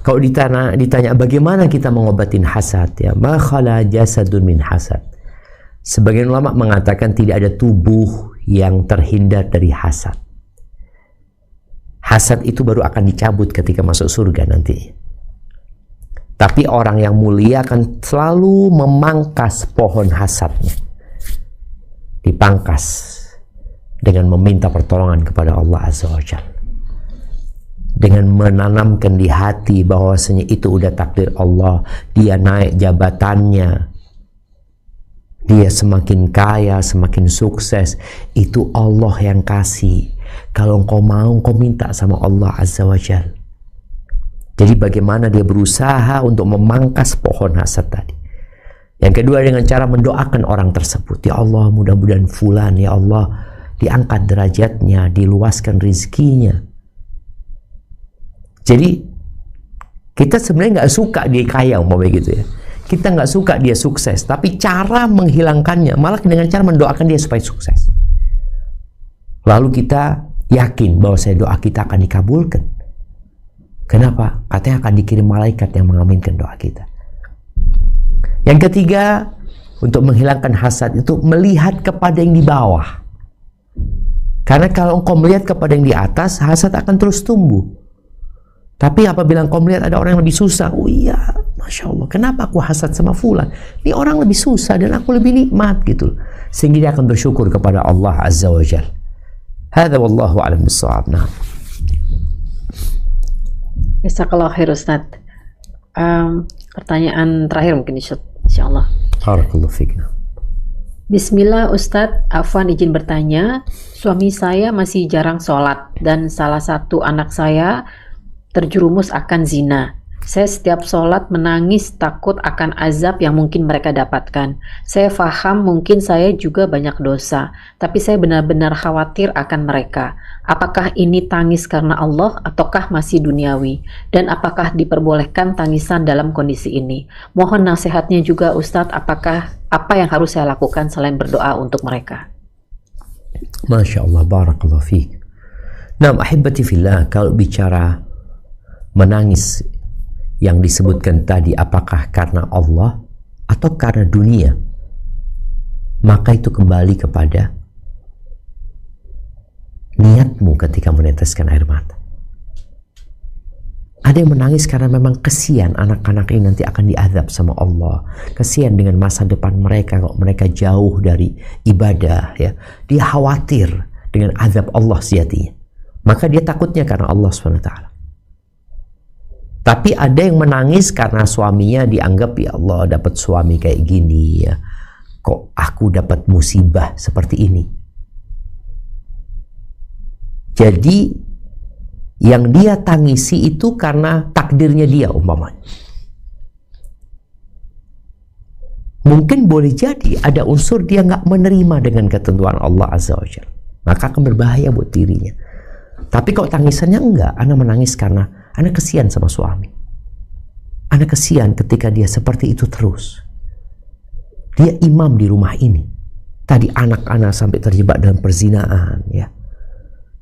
Kalau ditanya bagaimana kita mengobatin hasad ya, ma khala jasadun min hasad. Sebagian ulama mengatakan tidak ada tubuh yang terhindar dari hasad. Hasad itu baru akan dicabut ketika masuk surga nanti. Tapi orang yang mulia akan selalu memangkas pohon hasadnya. Dipangkas dengan meminta pertolongan kepada Allah Azza wa Jalla. Dengan menanamkan di hati bahwasanya itu udah takdir Allah, dia naik jabatannya, dia semakin kaya, semakin sukses, itu Allah yang kasih. Kalau engkau mau, engkau minta sama Allah Azza wa Jalla. Jadi bagaimana dia berusaha untuk memangkas pohon hasad tadi. Yang kedua, dengan cara mendoakan orang tersebut. Ya Allah, mudah-mudahan fulan, ya Allah, diangkat derajatnya, diluaskan rizkinya. Jadi kita sebenarnya nggak suka dia kaya, umpamanya gitu ya. kita nggak suka dia sukses, tapi cara menghilangkannya malah dengan cara mendoakan dia supaya sukses. Lalu kita yakin bahwa doa kita akan dikabulkan. Kenapa? Katanya akan dikirim malaikat yang mengaminkan doa kita. Yang ketiga, untuk menghilangkan hasad itu melihat kepada yang di bawah. Karena kalau engkau melihat kepada yang di atas, hasad akan terus tumbuh. Tapi apabila engkau melihat ada orang yang lebih susah, oh iya, Masya Allah, kenapa aku hasad sama fulan? Ini orang lebih susah dan aku lebih nikmat gitu. Sehingga dia akan bersyukur kepada Allah Azza wa Jal. Hadza wallahu a'lam bissawab. Nah. Jazakallah khair Ustaz. Pertanyaan terakhir mungkin insyaallah. Barakallahu fiik. Bismillah Ustadz, Afwan izin bertanya, suami saya masih jarang sholat dan salah satu anak saya terjerumus akan zina. Saya setiap sholat menangis takut akan azab yang mungkin mereka dapatkan. Saya faham mungkin saya juga banyak dosa, tapi saya benar-benar khawatir akan mereka. Apakah ini tangis karena Allah ataukah masih duniawi? Dan apakah diperbolehkan tangisan dalam kondisi ini? Mohon nasihatnya juga Ustadz, apa yang harus saya lakukan selain berdoa untuk mereka? Masya Allah, barakallahu fiik. Nah, ahibati fillah, kalau bicara menangis yang disebutkan tadi, apakah karena Allah atau karena dunia, maka itu kembali kepada niatmu ketika meneteskan air mata. Ada yang menangis karena memang kesian anak-anak ini nanti akan diazab sama Allah. Kesian dengan masa depan mereka, kalau mereka jauh dari ibadah, ya. Dia khawatir dengan azab Allah sejatinya. Maka dia takutnya karena Allah SWT. Tapi ada yang menangis karena suaminya dianggap, ya Allah, dapat suami kayak gini, ya. Kok aku dapat musibah seperti ini? Jadi yang dia tangisi itu karena takdirnya dia umpamanya. Mungkin boleh jadi ada unsur dia nggak menerima dengan ketentuan Allah Azza wa Jalla, maka akan berbahaya buat dirinya. Tapi kalau tangisannya enggak, anak menangis karena anak kesian sama suami. Anak kesian ketika dia seperti itu terus. Dia imam di rumah ini. Tadi anak-anak sampai terjebak dalam perzinaan, ya.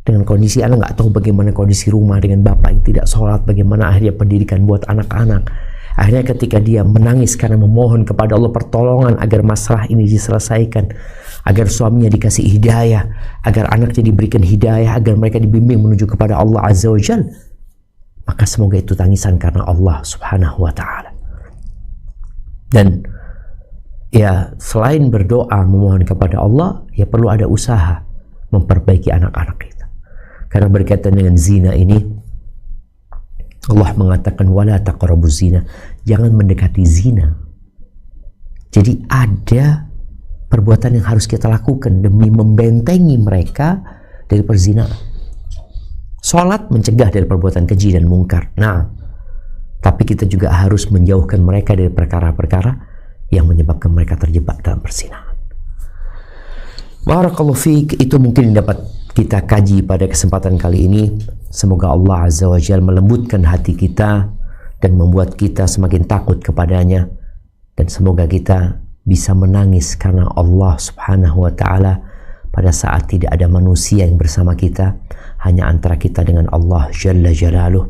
Dengan kondisi anak nggak tahu bagaimana kondisi rumah dengan bapak yang tidak sholat, bagaimana akhirnya pendidikan buat anak-anak. Akhirnya ketika dia menangis karena memohon kepada Allah pertolongan agar masalah ini diselesaikan, agar suaminya dikasih hidayah, agar anaknya diberikan hidayah, agar mereka dibimbing menuju kepada Allah Azza wa Jalla, maka semoga itu tangisan karena Allah Subhanahu wa Ta'ala. Dan ya, selain berdoa memohon kepada Allah, ya perlu ada usaha memperbaiki anak-anak kita. Karena berkaitan dengan zina ini, Allah mengatakan wala taqrabuz zina, jangan mendekati zina. Jadi ada perbuatan yang harus kita lakukan demi membentengi mereka dari perzinaan. Salat mencegah dari perbuatan keji dan mungkar. Nah, tapi kita juga harus menjauhkan mereka dari perkara-perkara yang menyebabkan mereka terjebak dalam perzinaan. Barakallahu fiik, itu mungkin yang dapat kita kaji pada kesempatan kali ini. Semoga Allah Azza wa Jalla melembutkan hati kita dan membuat kita semakin takut kepadanya, dan semoga kita bisa menangis karena Allah Subhanahu wa Ta'ala pada saat tidak ada manusia yang bersama kita, hanya antara kita dengan Allah Jalla Jalaluh.